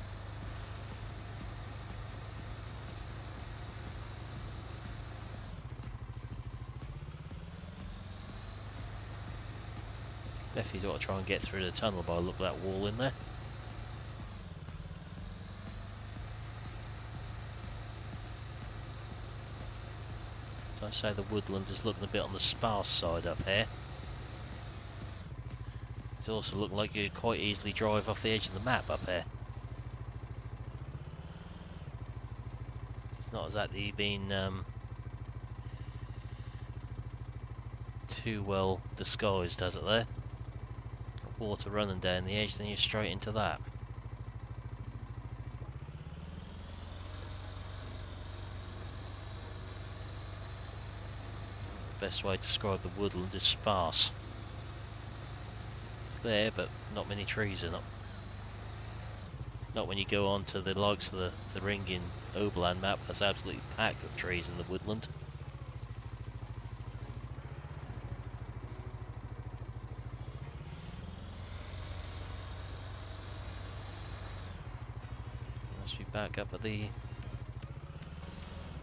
Definitely got to try and get through the tunnel by the look of that wall in there. So I say the woodland is looking a bit on the sparse side up here. It also looked like you could quite easily drive off the edge of the map up there. It's not exactly been too well disguised, has it there? Water running down the edge, then you're straight into that. The best way to describe the woodland is sparse. It's there, but not many trees in it. Not when you go on to the likes of the Ringin Oberland map, that's absolutely packed with trees in the woodland. Must be back up at the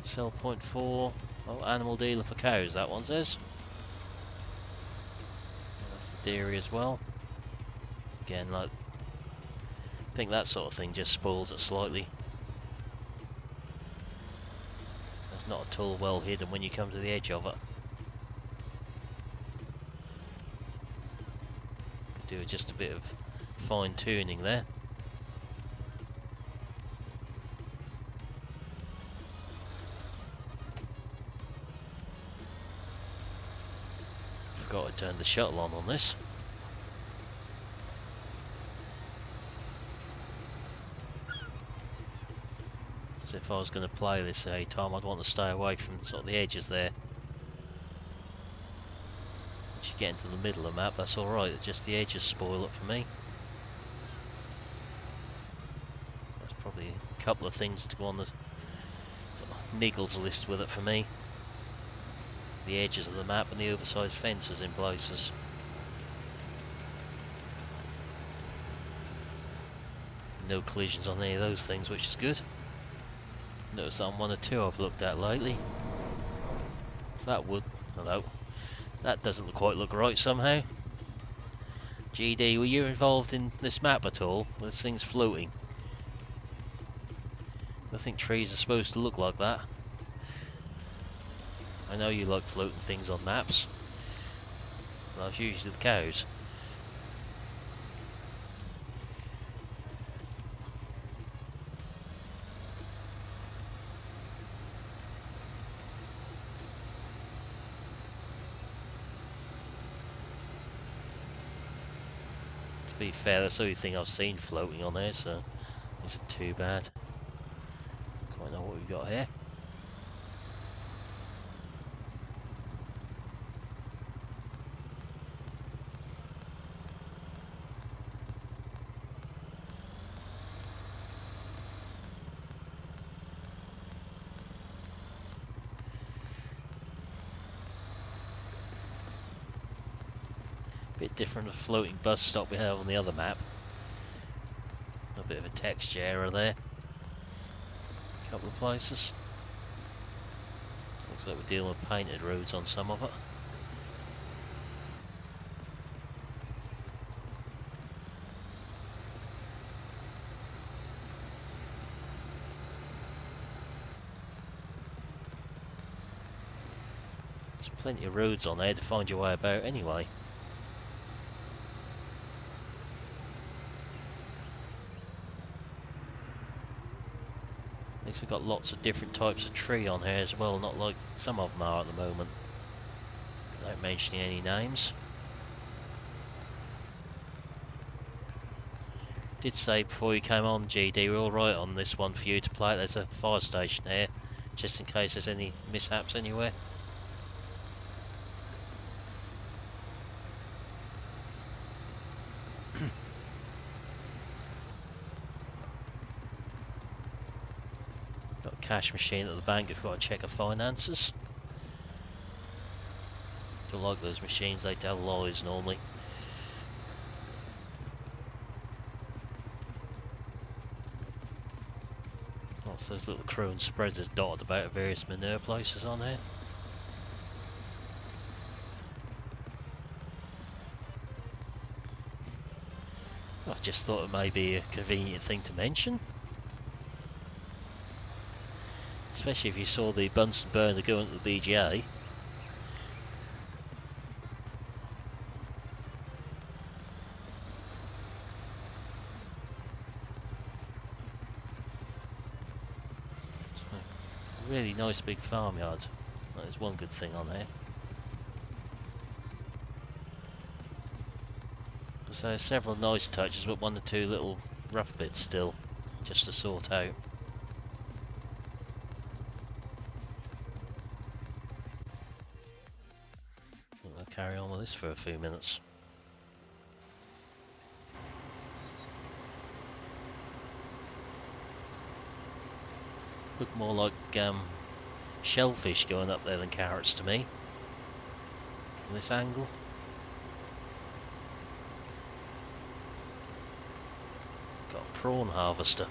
sell point 4. Oh, animal dealer for cows, that one says. And that's the dairy as well. Again, like, I think that sort of thing just spoils it slightly. It's not at all well hidden when you come to the edge of it. Do just a bit of fine tuning there. Forgot to turn the shuttle on this. So if I was going to play this at any time, I'd want to stay away from sort of the edges there. Once you get into the middle of the map, that's alright, just the edges spoil it for me. There's probably a couple of things to go on the sort of niggles list with it for me. The edges of the map and the oversized fences in places. No collisions on any of those things, which is good. Notice that on one or two I've looked at lately. So that would... hello. That doesn't quite look right somehow. GD, were you involved in this map at all? This thing's floating. I think trees are supposed to look like that. I know you like floating things on maps. Well, that's usually the cows. To be fair, that's the only thing I've seen floating on there, so it isn't too bad. Quite know what we've got here. Bit different to the floating bus stop we have on the other map. A bit of a texture error there. A couple of places. Looks like we're dealing with painted roads on some of it. There's plenty of roads on there to find your way about anyway. At least we've got lots of different types of tree on here as well, not like some of them are at the moment. Without mentioning any names. Did say before you came on, GD, we're alright on this one for you to play. There's a fire station here, just in case there's any mishaps anywhere. Cash machine at the bank if you've got to check the finances. Don't like those machines, they tell lies normally. Lots of those little crone spreaders dotted about at various manure places on here. I just thought it may be a convenient thing to mention. Especially if you saw the Bunsen burner going to the BGA. nice big farmyard. That is one good thing on there. So several nice touches, but one or two little rough bits still, just to sort out. I'll carry on with this for a few minutes. Look more like shellfish going up there than carrots to me, from this angle. Got a prawn harvester.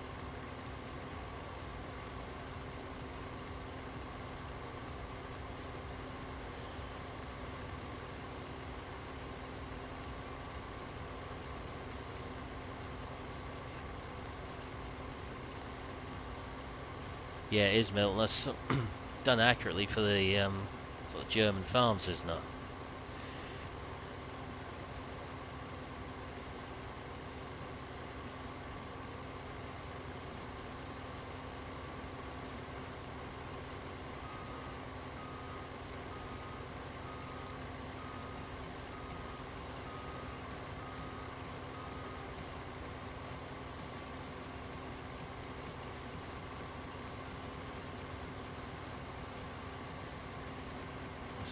Yeah, it is, Milton. That's done accurately for the sort of German farms, isn't it?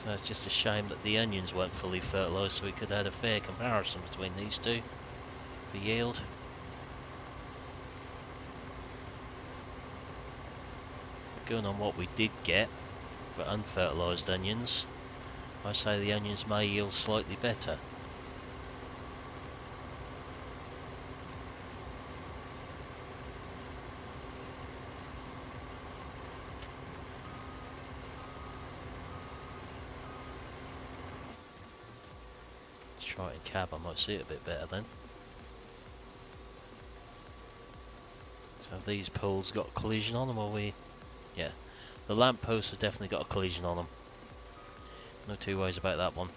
So it's just a shame that the onions weren't fully fertilised, so we could have had a fair comparison between these two for yield. Going on what we did get for unfertilised onions, I say the onions may yield slightly better. Try it in cab, I might see it a bit better then. So have these poles got a collision on them, or we... Yeah, the lamp posts have definitely got a collision on them. No two ways about that one.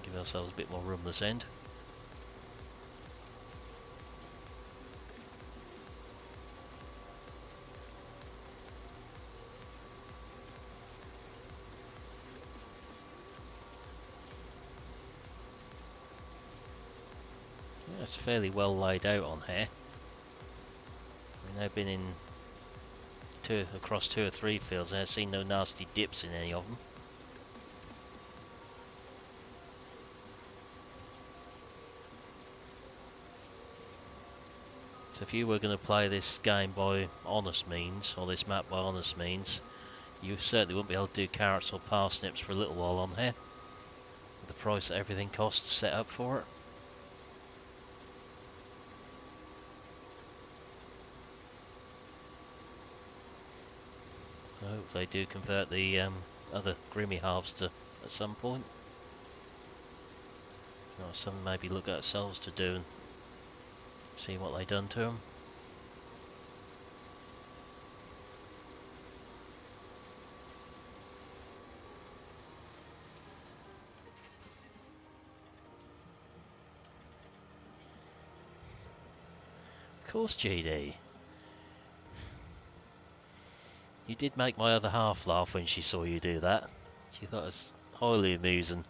Give ourselves a bit more room this end. Yeah, it's fairly well laid out on here. I mean, I've been in across 2 or 3 fields and I've seen no nasty dips in any of them. So if you were going to play this game by honest means, or this map by honest means, you certainly wouldn't be able to do carrots or parsnips for a little while on here, with the price that everything costs to set up for it. So hopefully they do convert the other Grimmy halves to at some point. Or something maybe look at ourselves to do and see what they done to them. Of course, GD. You did make my other half laugh when she saw you do that. She thought it was highly amusing.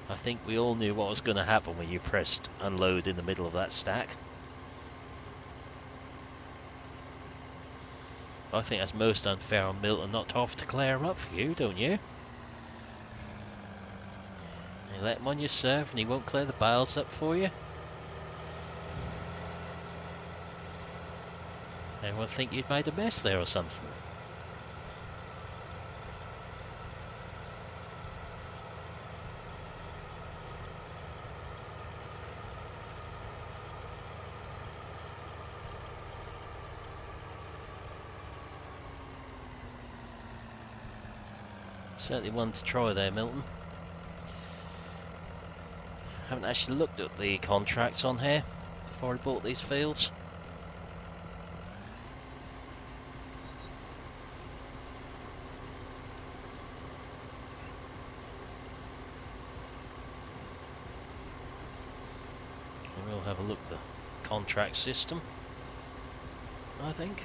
I think we all knew what was going to happen when you pressed unload in the middle of that stack. I think that's most unfair on Milton not to offer to clear up for you, don't you? You let him on your serve and he won't clear the bales up for you? Everyone think you'd made a mess there or something. Certainly one to try there, Milton. Haven't actually looked at the contracts on here before I bought these fields. have a look at the contract system, I think.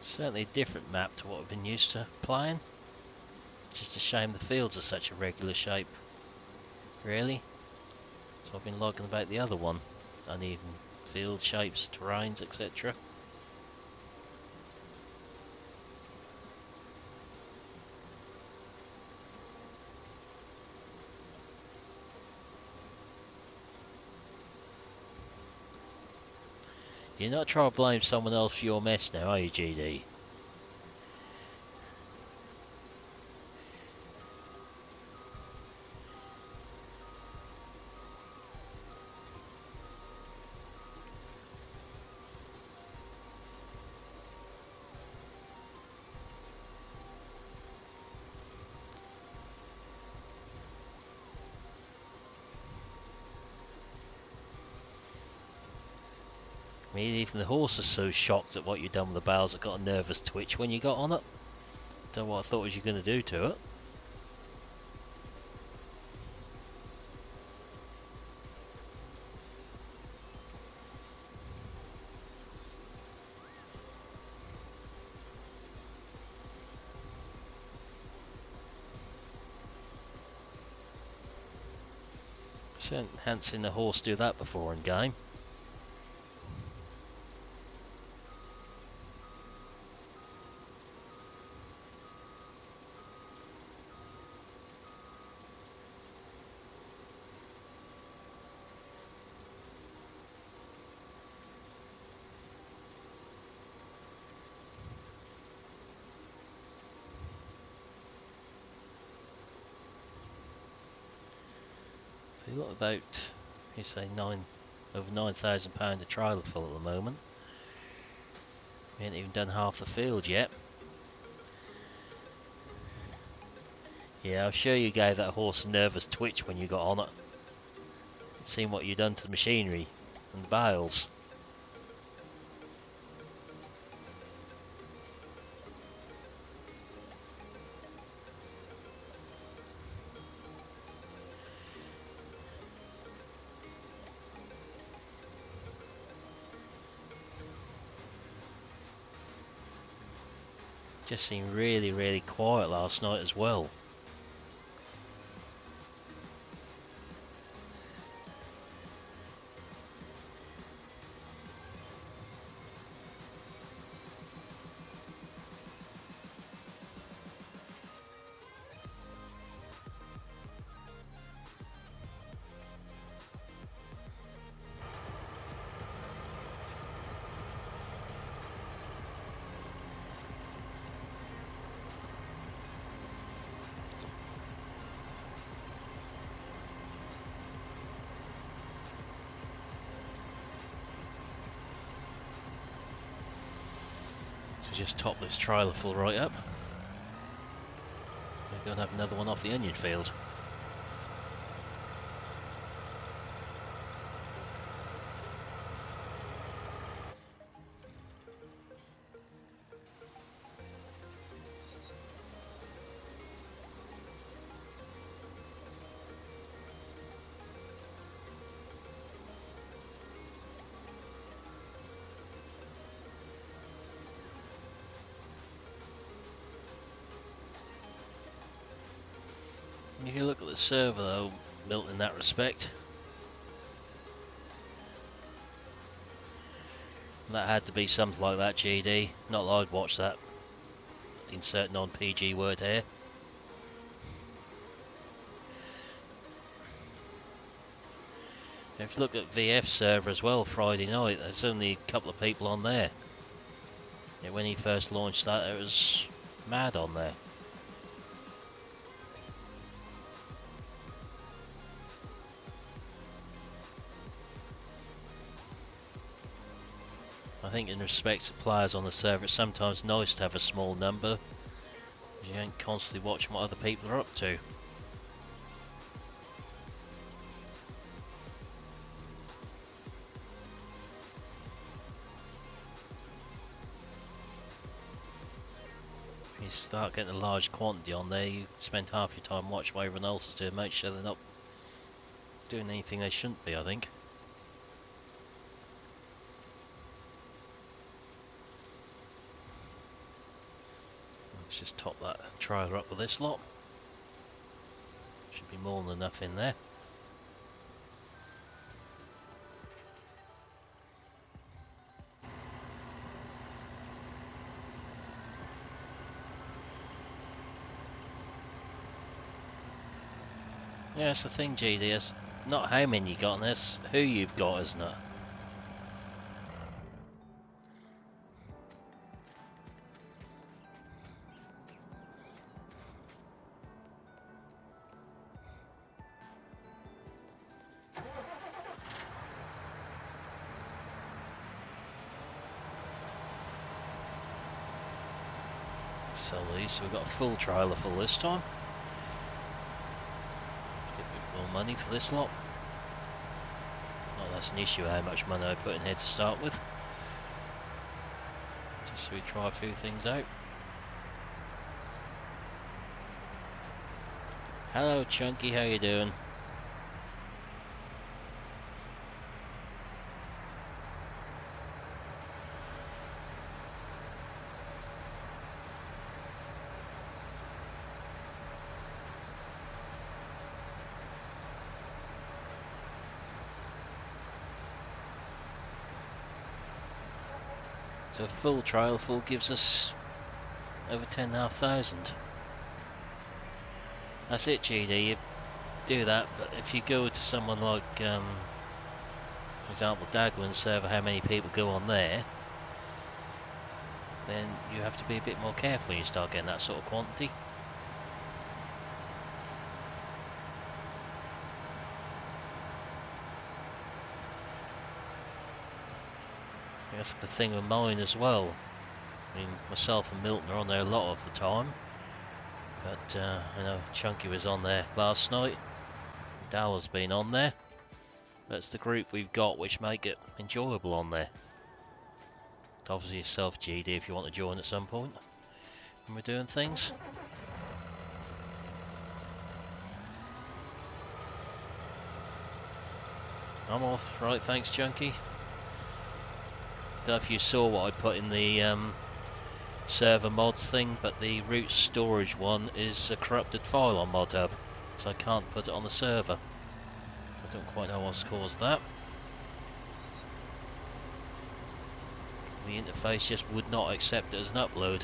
Certainly a different map to what we've been used to playing. Just a shame the fields are such a regular shape, really. So I've been liking about the other one. Uneven field shapes, terrains, etc. You're not trying to blame someone else for your mess now, are you, GD? I mean, even the horse was so shocked at what you'd done with the bales, it got a nervous twitch when you got on it. Don't know what I thought was you going to do to it. Hadn't seen the horse do that before in game. So you got about, you say, over £9,000 a trailer full at the moment. We ain't even done half the field yet. Yeah, I'm sure you gave that horse a nervous twitch when you got on it. Seen what you done to the machinery and bales. Just seemed really, really quiet last night as well. Just top this trailer full right up. We're going to have another one off the onion field. If you look at the server though, built in that respect, that had to be something like that, GD. Not that I'd watch that. Insert non-PG word here. If you look at VF server as well, Friday night, there's only a couple of people on there. Yeah, when he first launched that, it was mad on there. I think in respect to players on the server, it's sometimes nice to have a small number, because you ain't constantly watching what other people are up to. If you start getting a large quantity on there, you spend half your time watching what everyone else is doing, make sure they're not doing anything they shouldn't be, I think. Let's just top that trailer up with this lot. Should be more than enough in there. Yeah, that's the thing, GD, is not how many you got on this, who you've got, isn't it? So at least we've got a full trailer full this time. Get a bit more money for this lot. Not that's an issue how much money I put in here to start with. Just so we try a few things out. Hello Chunky, how you doing? So a full trial full gives us over 10,500. That's it, GD, you do that, but if you go to someone like, for example, Dagwin's server, how many people go on there, then you have to be a bit more careful when you start getting that sort of quantity. That's the thing with mine as well. I mean, myself and Milton are on there a lot of the time, but I know Chunky was on there last night, Dowell's been on there, but it's the group we've got which make it enjoyable on there. Obviously yourself, GD, if you want to join at some point when we're doing things. I'm off, right, thanks Chunky. Don't know if you saw what I put in the server mods thing, but the root storage one is a corrupted file on ModHub, so I can't put it on the server. I don't quite know what's caused that. The interface just would not accept it as an upload.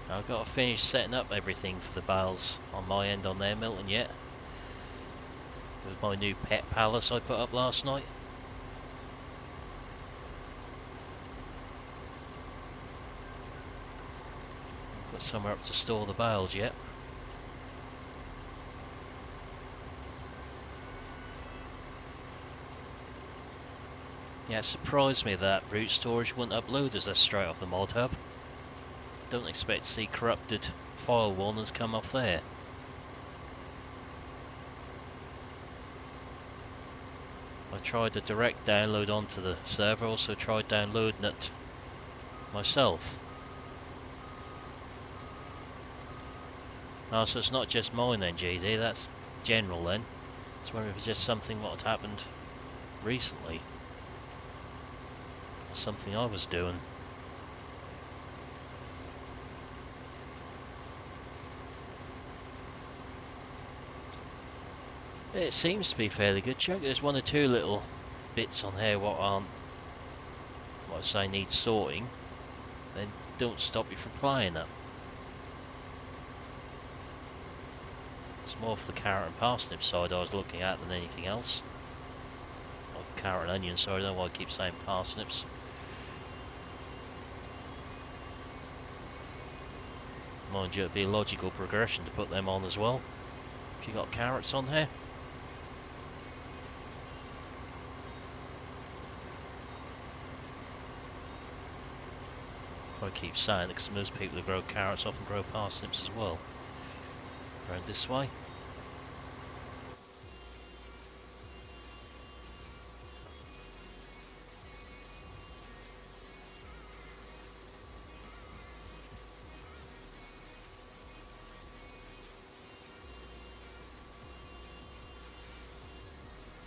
I've got to finish setting up everything for the bales on my end on there, Milton, yet. With my new pet palace I put up last night. Got somewhere up to store the bales yet. Yeah, it surprised me that root storage wouldn't upload as that straight off the mod hub. Don't expect to see corrupted file warnings come off there. I tried a direct download onto the server, also tried downloading it myself. Oh, so it's not just mine then, GD, that's general then. I was wondering if it's just something what had happened recently. Or something I was doing. It seems to be fairly good, Chuck. There's one or two little bits on here what aren't, what I say need sorting, then don't stop you from playing it. It's more for the carrot and parsnip side I was looking at than anything else. Or carrot and onion, sorry, I don't know why I keep saying parsnips. Mind you, it'd be a logical progression to put them on as well. If you got carrots on here. I keep saying it because most people who grow carrots often grow parsnips as well. Around this way.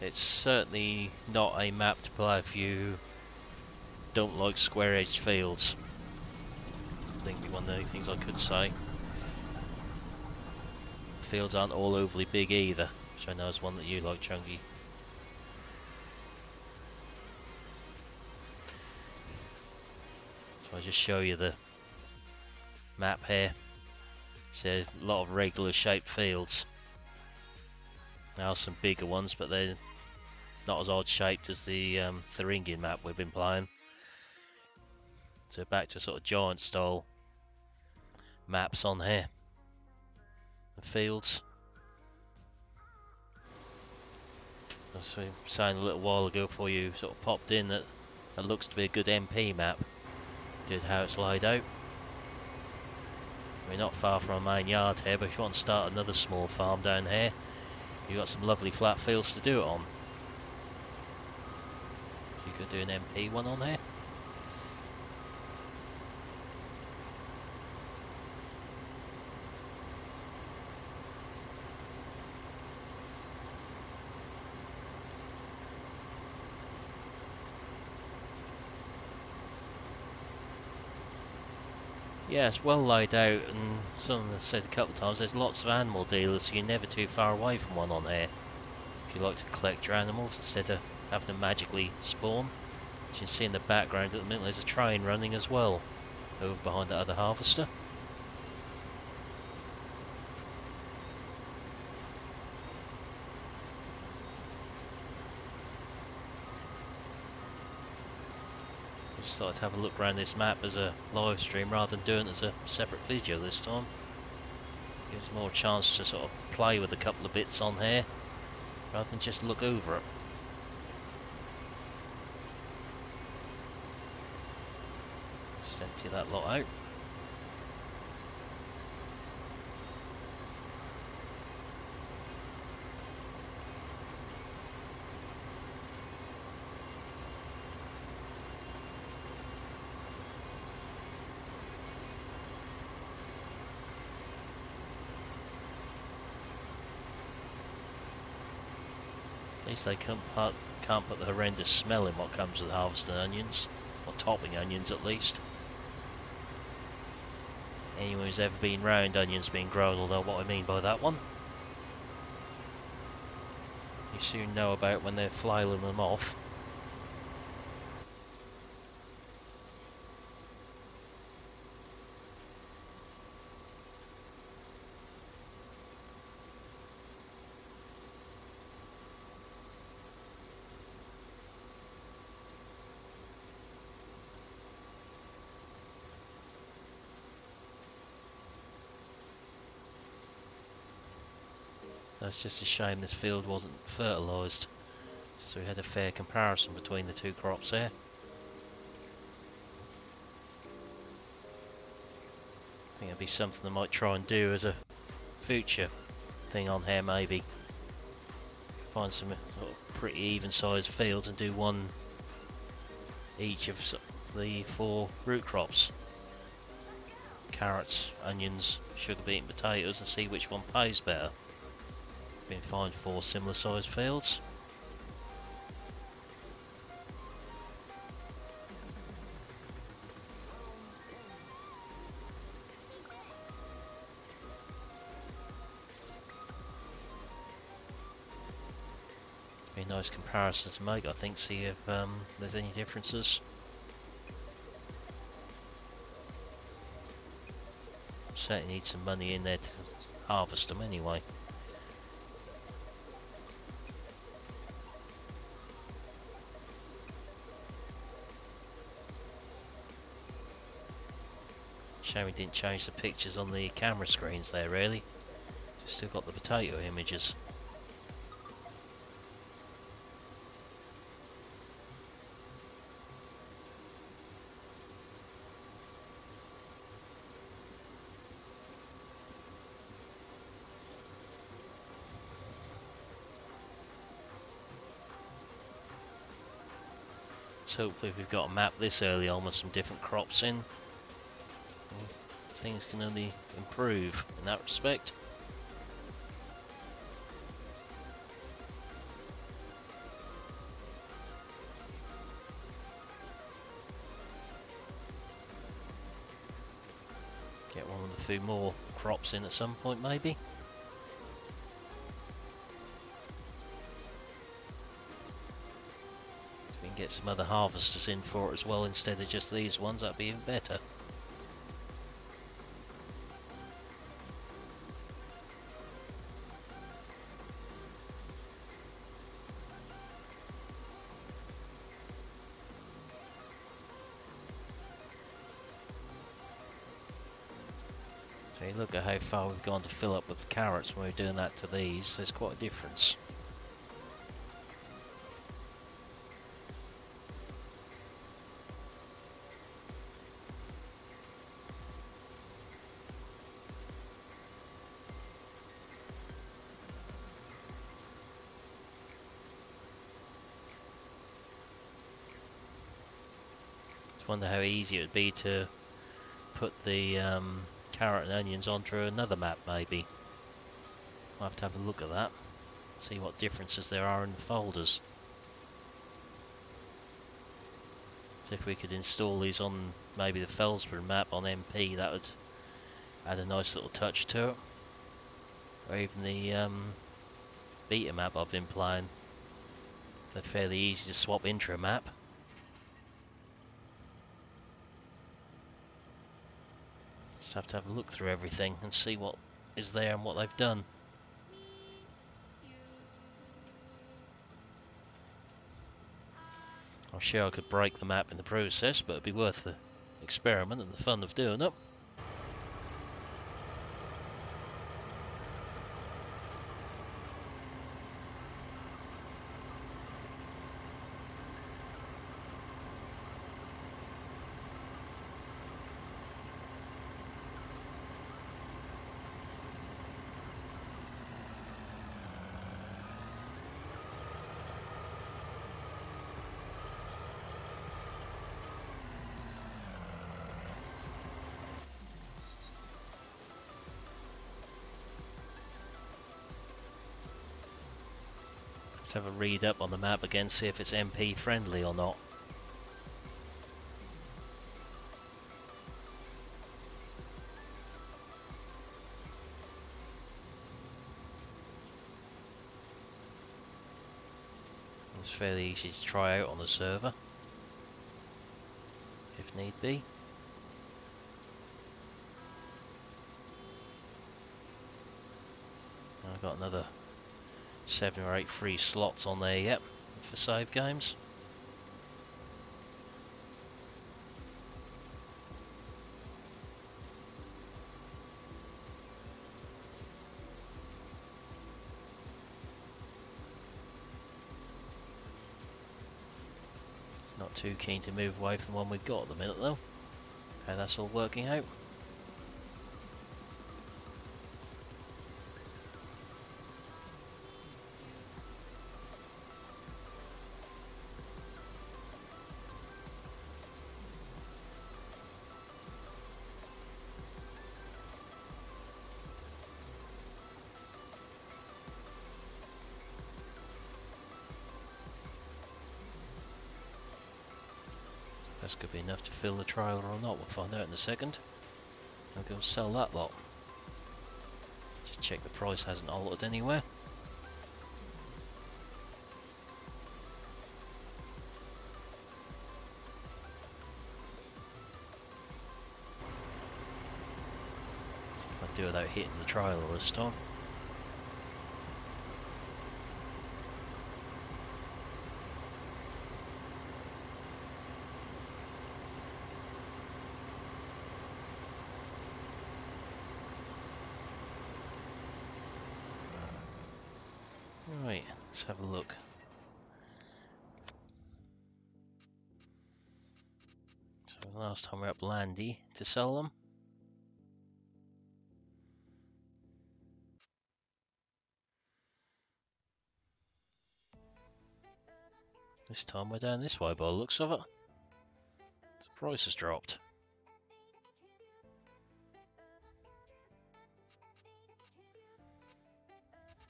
It's certainly not a map to play if you don't like square-edged fields. I think one of the only things I could say. Fields aren't all overly big either, which I know is one that you like, Chunky. So I'll just show you the map here. It's a lot of regular shaped fields. There are some bigger ones, but they're not as odd shaped as the Thuringian map we've been playing. So back to sort of giant style maps on here. The fields. As we were saying a little while ago before you sort of popped in, that looks to be a good MP map. Did how it's laid out. We're not far from our main yard here, but if you want to start another small farm down here, you've got some lovely flat fields to do it on. You could do an MP one on here. Yeah, it's well laid out, and something I've said a couple of times, there's lots of animal dealers, so you're never too far away from one on here. If you like to collect your animals instead of having them magically spawn. As you can see in the background at the minute, there's a train running as well, over behind the other harvester. I just thought I'd have a look around this map as a live stream rather than doing it as a separate video this time. Gives more chance to sort of play with a couple of bits on here rather than just look over it. Just empty that lot out. At least they can't put the horrendous smell in what comes with harvesting onions, or topping onions at least. Anyone who's ever been round onions being grown will know what I mean by that one. You soon know about when they're flailing them off. It's just a shame this field wasn't fertilised, so we had a fair comparison between the two crops there. I think it'd be something I might try and do as a future thing on here, maybe. Find some sort of pretty even sized fields and do one each of the 4 root crops. Carrots, onions, sugar beet and potatoes, and see which one pays better. Been find 4 similar sized fields. It's been a nice comparison to make, I think, see if there's any differences. Certainly need some money in there to harvest them anyway. Shame we didn't change the pictures on the camera screens there, really. Still got the potato images. So hopefully if we've got a map this early on with some different crops in, things can only improve in that respect. Get one with a few more crops in at some point maybe. If we can get some other harvesters in for it as well instead of just these ones, that'd be even better. So you look at how far we've gone to fill up with carrots when we're doing that to these, there's quite a difference. I wonder how easy it would be to put the carrot and onions onto another map maybe. I'll have to have a look at that, see what differences there are in the folders. So if we could install these on maybe the Felsborough map on MP, that would add a nice little touch to it. Or even the beta map I've been playing. They're fairly easy to swap into a map. Just have to have a look through everything and see what is there and what they've done. I'm sure I could break the map in the process, but it'd be worth the experiment and the fun of doing it. Let's have a read up on the map again, see if it's MP friendly or not. It's fairly easy to try out on the server, if need be. I've got another 7 or 8 free slots on there yet for save games. It's not too keen to move away from the one we've got at the minute though. How that's all working out. This could be enough to fill the trailer or not, we'll find out in a second. I'll go sell that lot. Just check the price hasn't altered anywhere. See if I can do without hitting the trailer this time. Let's have a look. So last time we were up Landy to sell them. This time we're down this way by the looks of it. The price has dropped.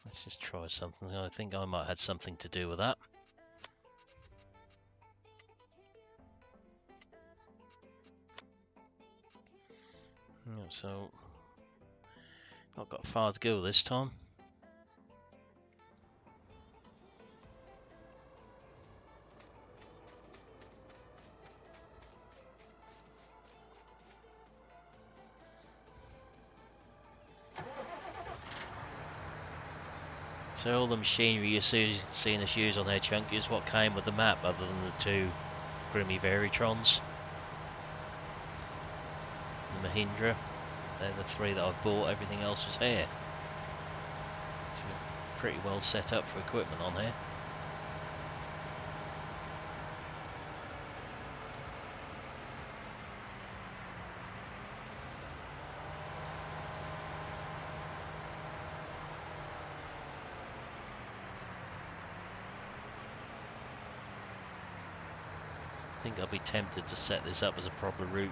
Let's just try something. I think I might have had something to do with that. Yeah, so not got far to go this time. So all the machinery you're seeing us use on there, Chunky, is what came with the map, other than the two Grimmy Veritrons. The Mahindra. They're the three that I've bought, everything else was here. So we're pretty well set up for equipment on here. I think I'll be tempted to set this up as a proper root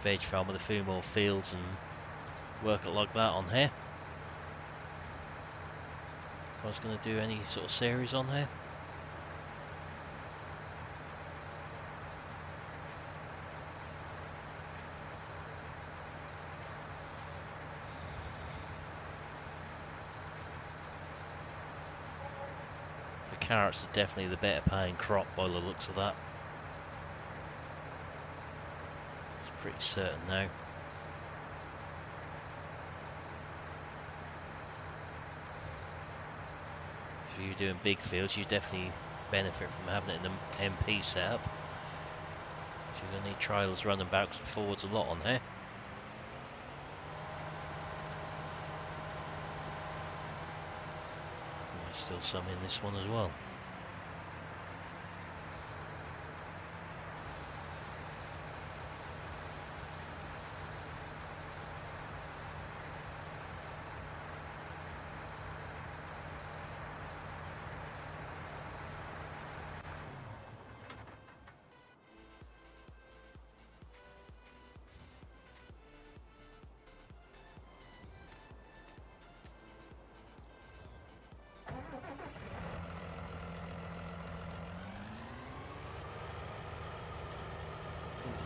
veg farm with a few more fields and work it like that on here. If I was going to do any sort of series on here. The carrots are definitely the better paying crop by the looks of that. Pretty certain now. If you're doing big fields, you definitely benefit from having it in the MP setup. You're going to need trailers running backwards and forwards a lot on here. And there's still some in this one as well.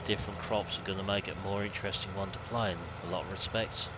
Different crops are going to make it a more interesting one to play in a lot of respects.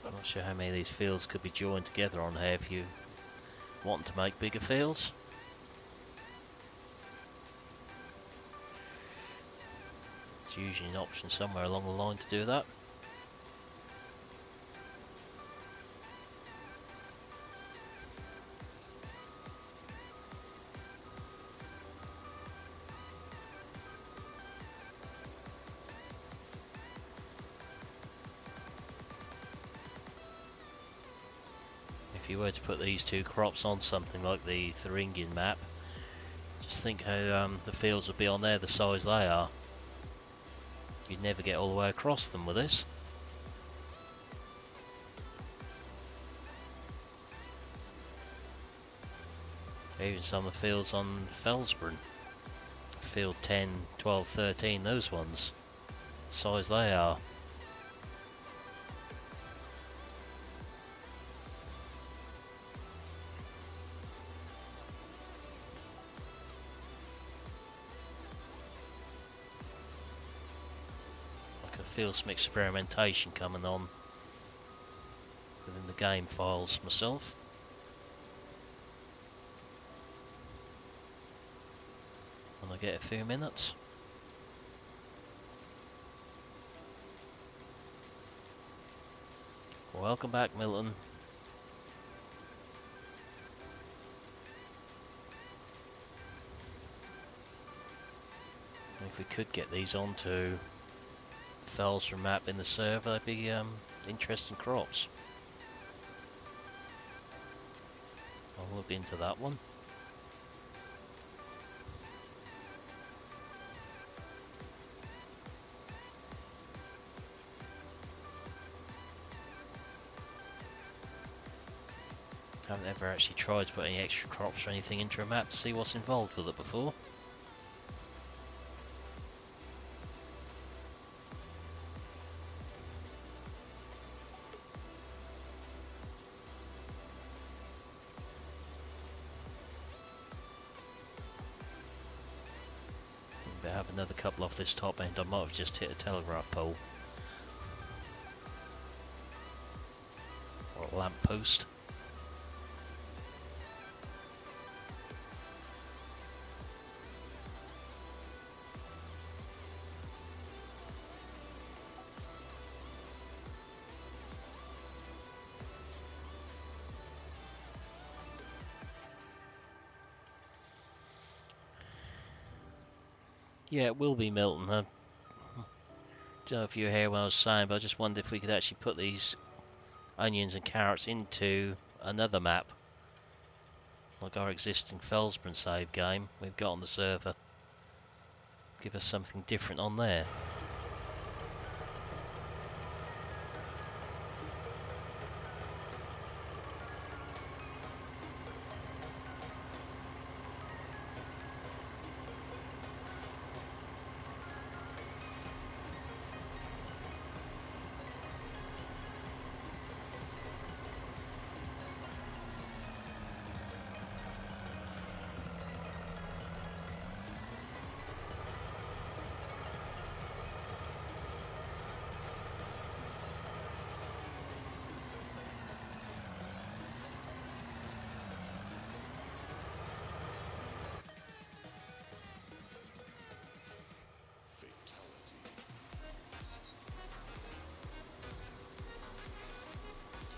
I'm not sure how many of these fields could be joined together on here if you want to make bigger fields. It's usually an option somewhere along the line to do that. If you were to put these two crops on something like the Sudhemmern Map, just think how the fields would be on there the size they are. You'd never get all the way across them with this. Even some of the fields on Felsburn. field 10, 12, 13, those ones. Size they are. I can feel some experimentation coming on within the game files myself. When I get a few minutes. Welcome back, Milton. If we could get these onto Sudhemmern Map in the server, they'd be interesting crops. I'll look into that one. Haven't ever actually tried to put any extra crops or anything into a map to see what's involved with it before. If I have another couple off this top end, I might have just hit a telegraph pole. Or a lamp post. Yeah, it will be Milton. I don't know if you were here when I was saying, but I just wondered if we could actually put these onions and carrots into another map, like our existing Sudhemmern save game we've got on the server. Give us something different on there.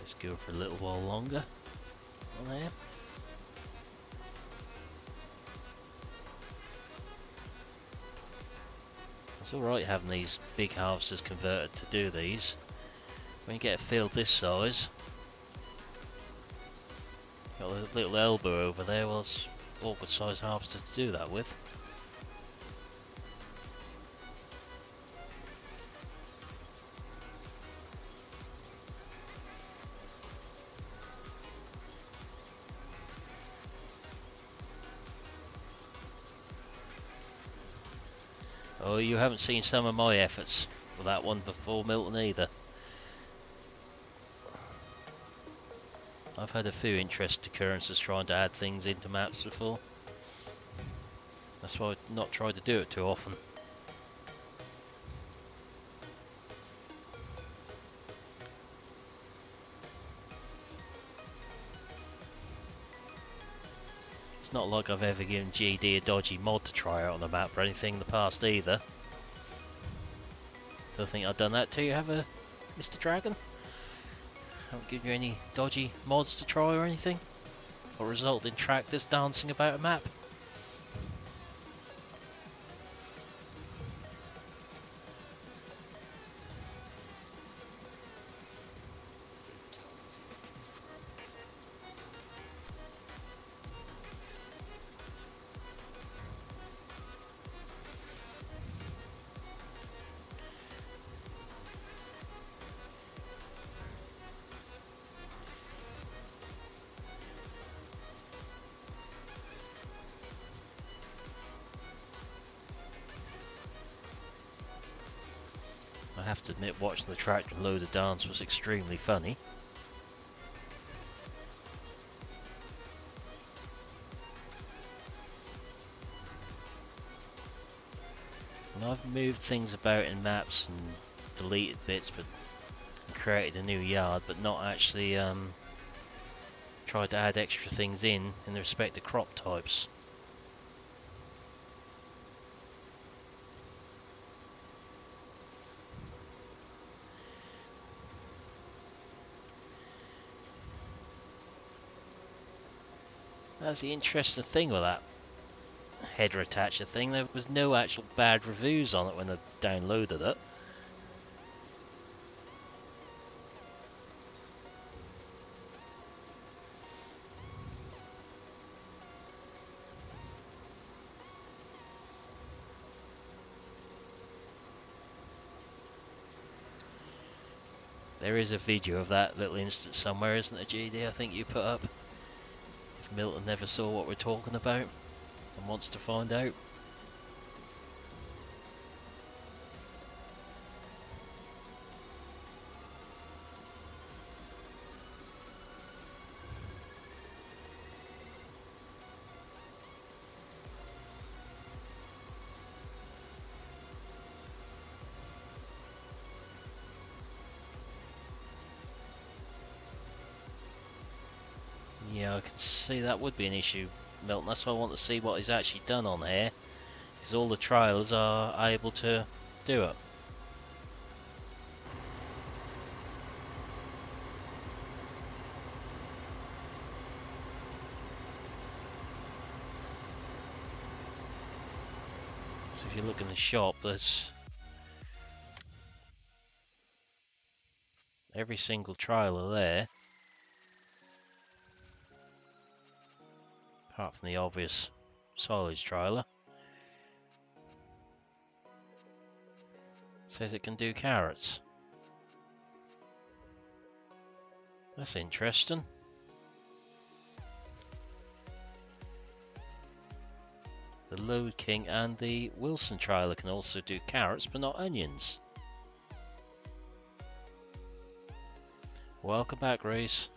Let's go for a little while longer on there. It's alright having these big harvesters converted to do these. When you get a field this size, got a little elbow over there, well it's an awkward size harvester to do that with. Oh, you haven't seen some of my efforts with that one before, Milton, either. I've had a few interesting occurrences trying to add things into maps before. That's why I've not tried to do it too often. It's not like I've ever given GD a dodgy mod to try out on the map or anything in the past either. Don't think I've done that to you, have I, Mr. Dragon? Haven't given you any dodgy mods to try or anything? Or result in tractors dancing about a map? have to admit, watching the tractor loader dance was extremely funny. And I've moved things about in maps and deleted bits, but created a new yard, but not actually tried to add extra things in the respective crop types. That's the interesting thing with that header attacher thing. There was no actual bad reviews on it when I downloaded it. There is a video of that little instance somewhere, isn't there, GD? I think you put up. If Milton never saw what we're talking about and wants to find out. Yeah, I can see that would be an issue, Milton. That's why I want to see what is actually done on here, because all the trailers are able to do it. So if you look in the shop, there's every single trailer there, apart from the obvious silage trailer. Says it can do carrots. That's interesting. The Load King and the Wilson trailer can also do carrots, but not onions. Welcome back, Reese.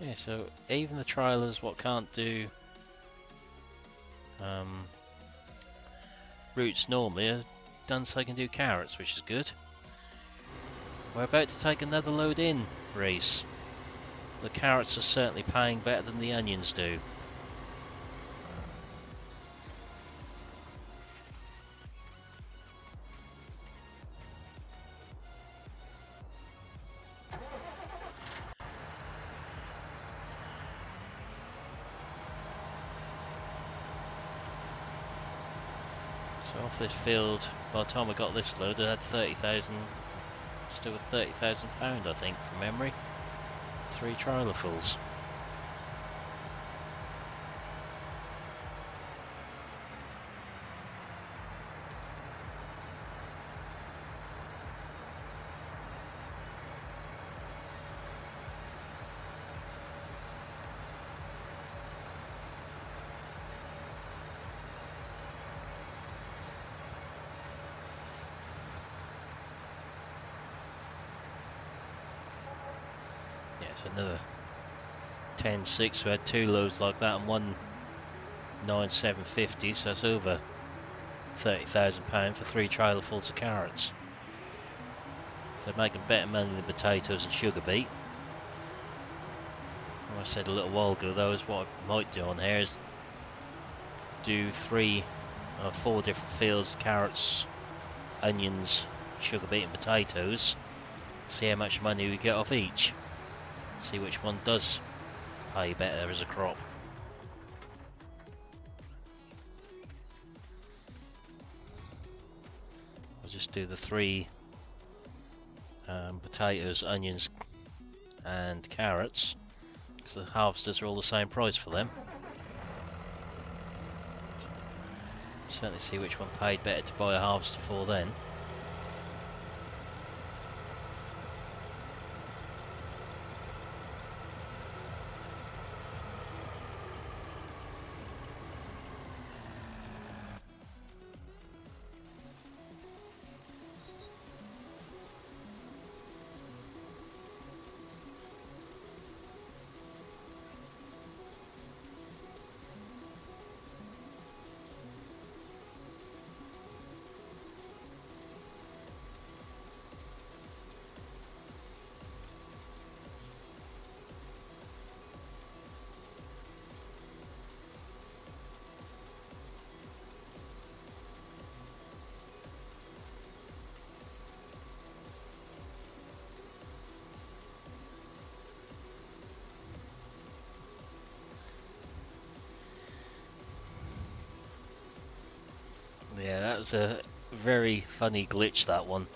Yeah, so even the trailers what can't do roots normally are done so they can do carrots, which is good. We're about to take another load in, Reese. The carrots are certainly paying better than the onions do. So off this field, by the time we got this load, it had 30,000, still with £30,000 I think from memory. 3 trailerfuls. Another 10.6. We had 2 loads like that and one 9.750, so that's over £30,000 for 3 trailerfuls of carrots. So making better money than potatoes and sugar beet. What I said a little while ago though is what I might do on here is do 3 or 4 different fields, carrots, onions, sugar beet and potatoes. See how much money we get off each. See which one does pay better as a crop. I'll just do the 3 potatoes, onions and carrots, because the harvesters are all the same price for them. Certainly see which one paid better to buy a harvester for then. That was a very funny glitch, that one.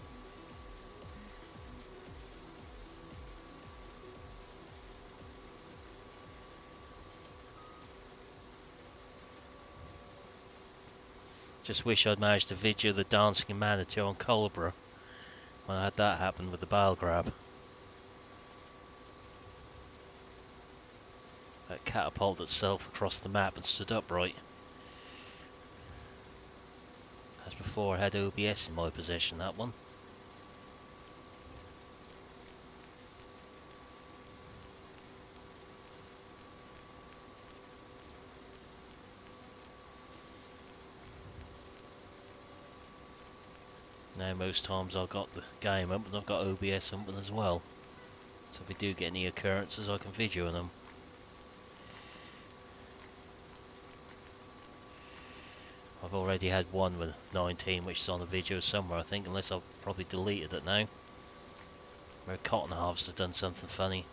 Just wish I'd managed to video the dancing manatee on Colborough when I had that happen with the bale grab. That catapulted itself across the map and stood upright. As before, I had OBS in my possession, that one. Now most times I've got the game up and I've got OBS open as well. So if we do get any occurrences, I can video them. I've already had one with 19, which is on the video somewhere, I think, unless I've probably deleted it now. Where cotton halves have done something funny.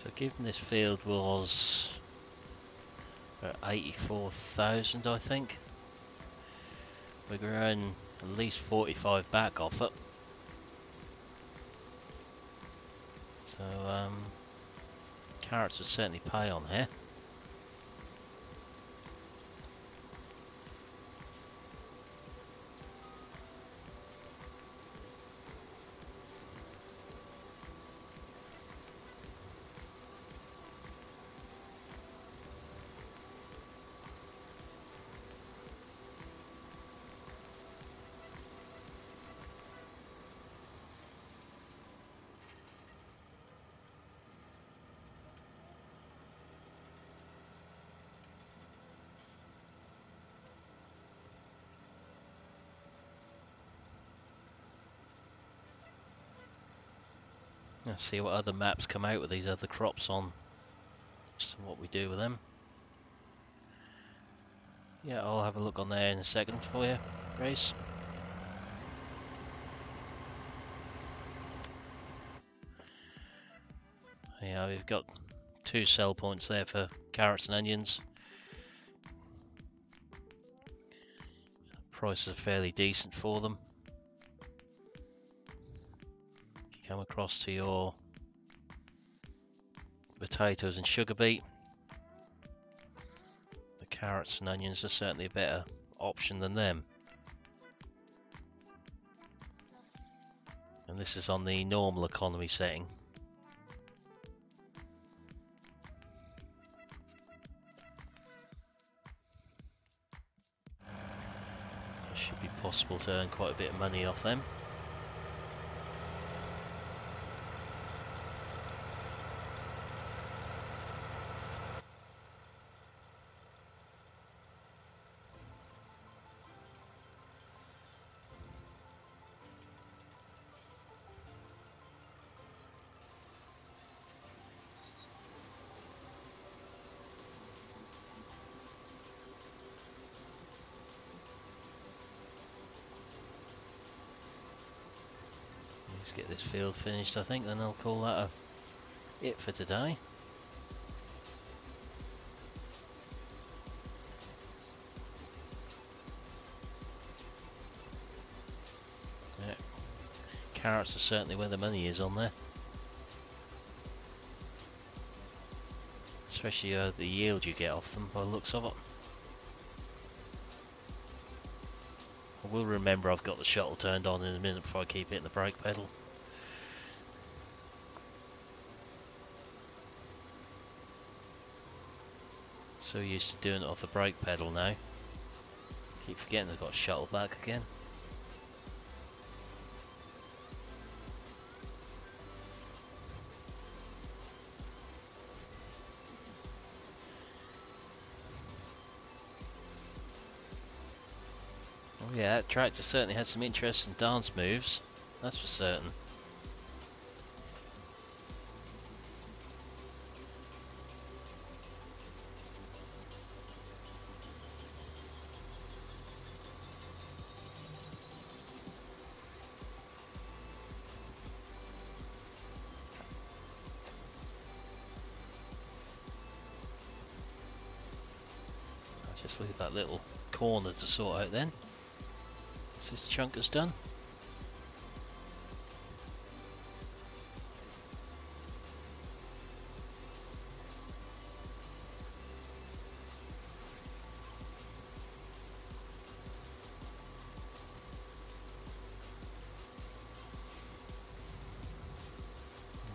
So given this field was about 84,000, I think, we're going to earn at least 45 back off it. So carrots would certainly pay on here. Let's see what other maps come out with these other crops on. Just what we do with them. Yeah, I'll have a look on there in a second for you, Grace. Yeah, we've got 2 sell points there for carrots and onions. Prices are fairly decent for them. You come across to your potatoes and sugar beet, the carrots and onions are certainly a better option than them. And this is on the normal economy setting. It should be possible to earn quite a bit of money off them. Let's get this field finished, I think, then I'll call that it for today. Yeah. Carrots are certainly where the money is on there. Especially the yield you get off them by the looks of it. I will remember I've got the shuttle turned on in a minute before I keep hitting the brake pedal. So used to doing it off the brake pedal now. Keep forgetting I've got a shuttle back again. Oh Yeah, that tractor certainly had some interesting dance moves, that's for certain. I'll just leave that little corner to sort out then. This chunk is done.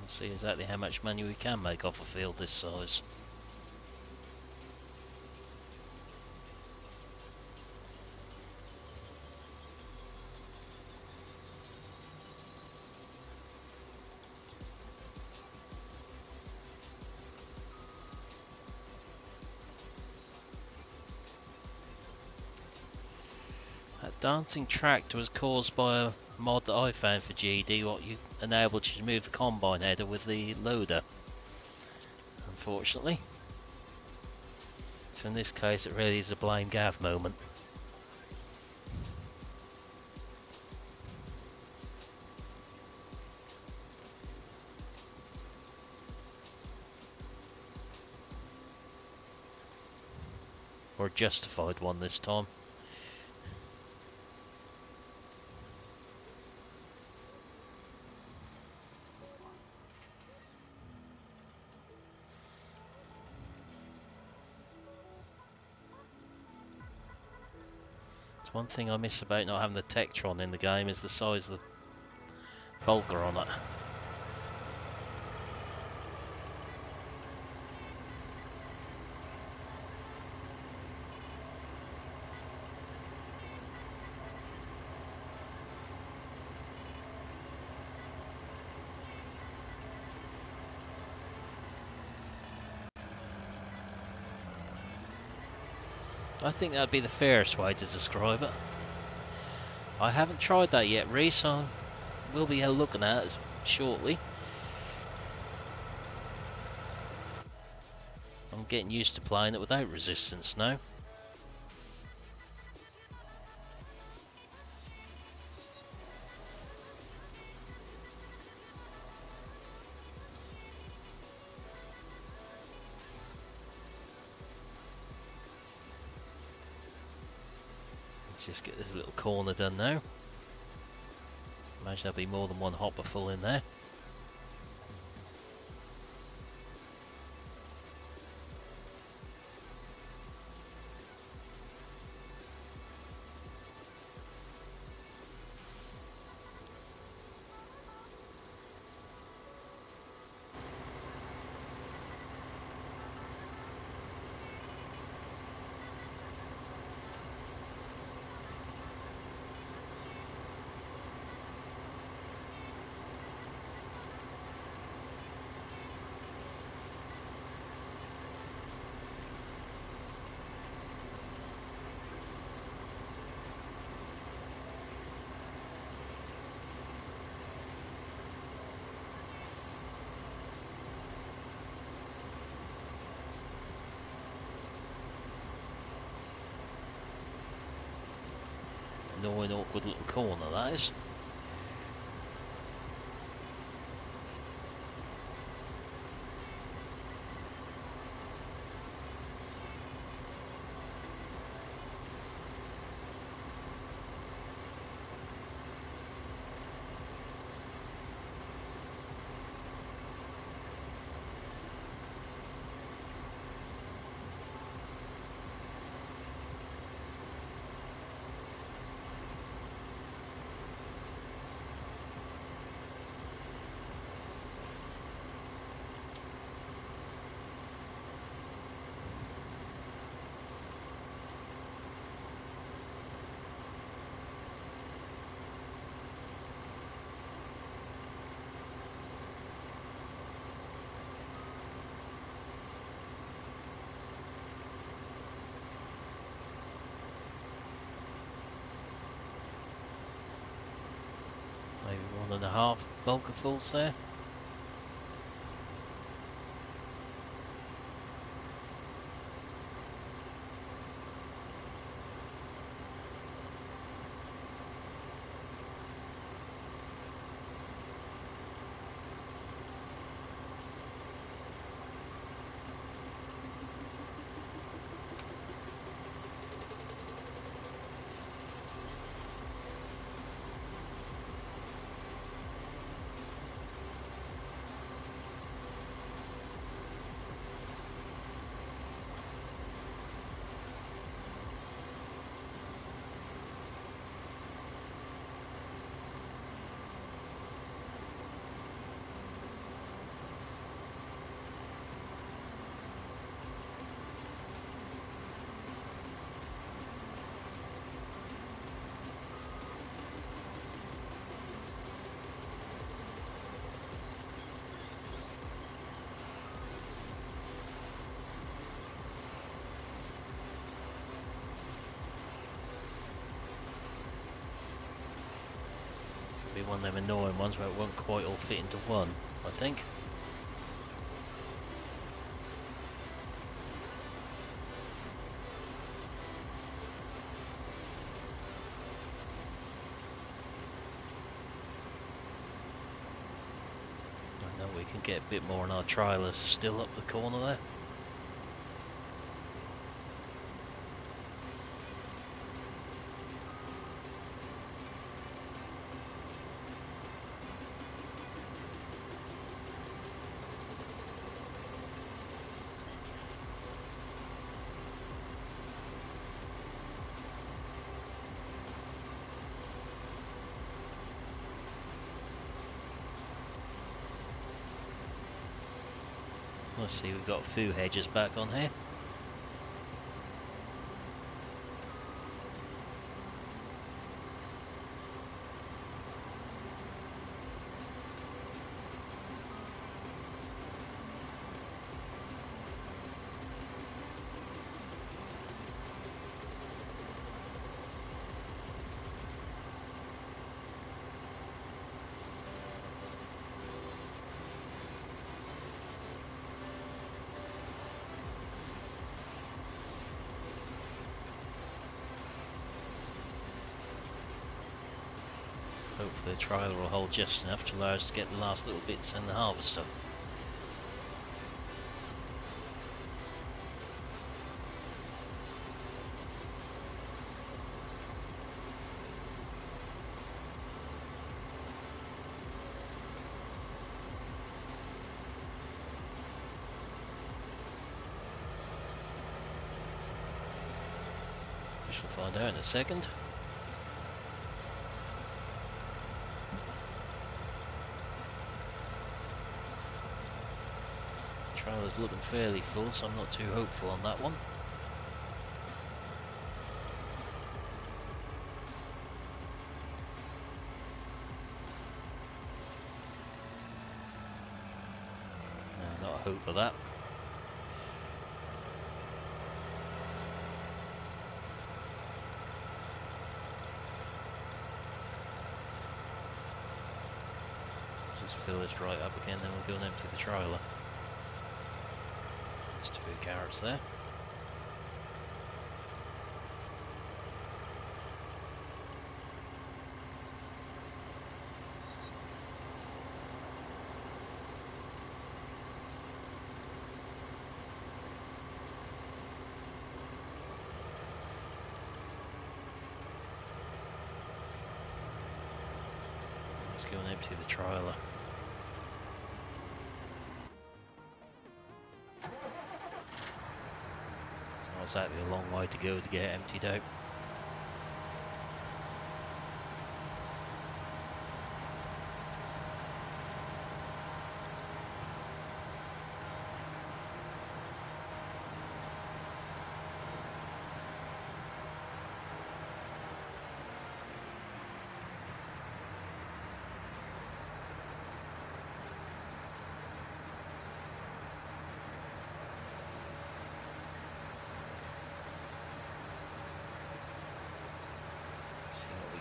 We'll see exactly how much money we can make off a field this size. That dancing tractor was caused by a mod that I found for GD, what you enable to move the combine header with the loader, unfortunately. So in this case it really is a blame Gav moment. Or a justified one this time. One thing I miss about not having the Tektron in the game is the size of the bulger on it. I think that'd be the fairest way to describe it. I haven't tried that yet, Reese. I will be looking at it shortly. I'm getting used to playing it without resistance now. Just get this little corner done now. Imagine there'll be more than one hopper full in there. Annoying, awkward little corner, that is. 1.5 bulker fulls there. Be one of them annoying ones where it won't quite all fit into one, I think. I know we can get a bit more on our trailers still up the corner there. Let's see, we've got a few hedges back on here. Hopefully the trailer will hold just enough to allow us to get the last little bits in the harvester. We shall find out in a second. Trailer's looking fairly full, so I'm not too hopeful on that one. No, not a hope of that. Just fill this right up again, then we'll go and empty the trailer. Just a few carrots there. Let's go and empty the trailer. Exactly a long way to go to get it emptied out.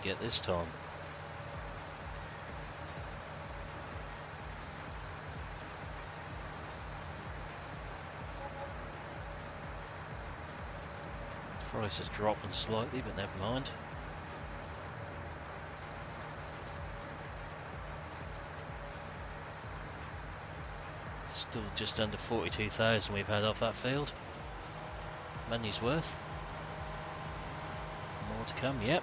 Get this time. Price is dropping slightly, but never mind. Still just under 42,000 we've had off that field. Money's worth. More to come, yep.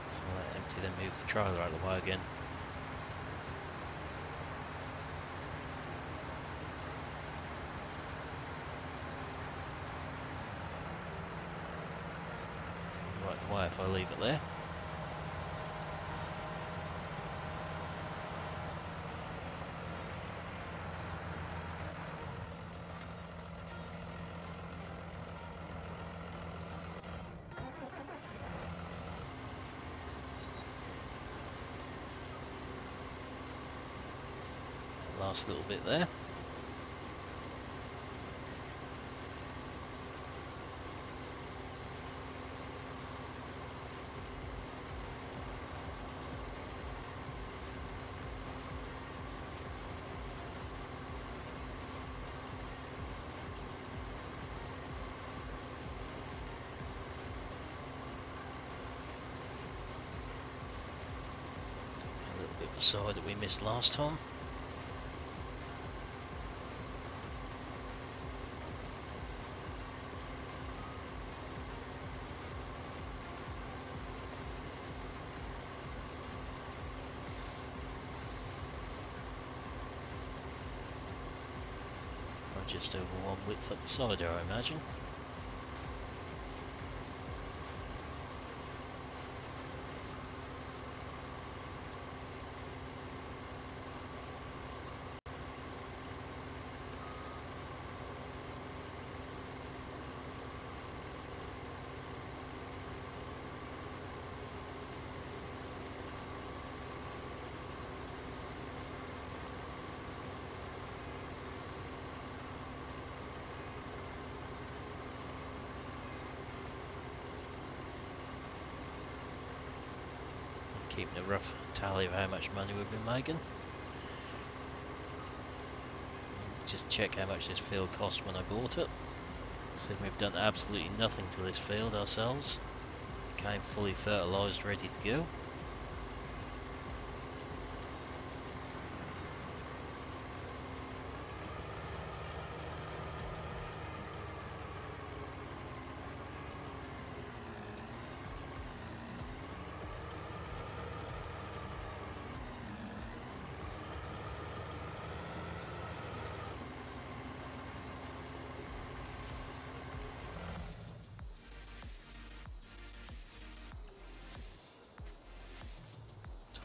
So let empty, then move the trailer out of the way again. Why if I leave it there? Last little bit there. Side that we missed last time. Or just over one width at the side there, I imagine. Keeping a rough tally of how much money we've been making. Just check how much this field cost when I bought it. So we've done absolutely nothing to this field ourselves. It came fully fertilised, ready to go.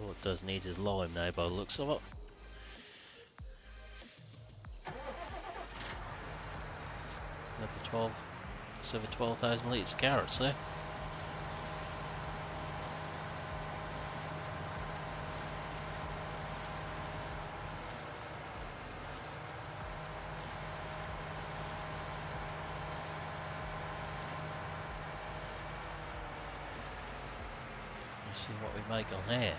All it does need is lime now by the looks of it. Another 12, it's over 12,000 litres of carrots there. Let's see what we make on there.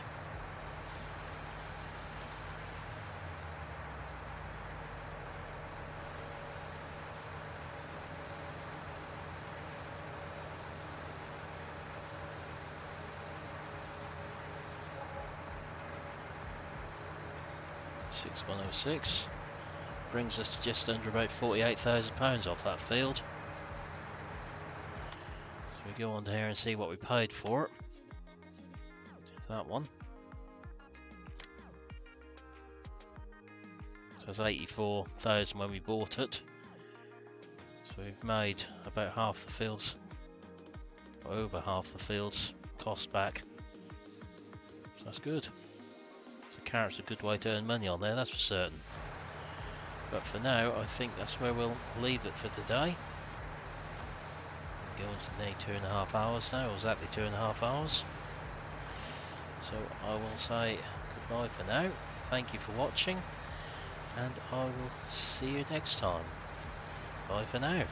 £6,106 brings us to just under about £48,000 off that field. So we go on here and see what we paid for it. That one. So it's 84,000 when we bought it. So we've made about half the fields, or over half the fields, cost back. So that's good. Carrots are a good way to earn money on there, that's for certain. But for now, I think that's where we'll leave it for today. We're going to nearly 2.5 hours now, or exactly 2.5 hours. So I will say goodbye for now. Thank you for watching, and I will see you next time. Bye for now.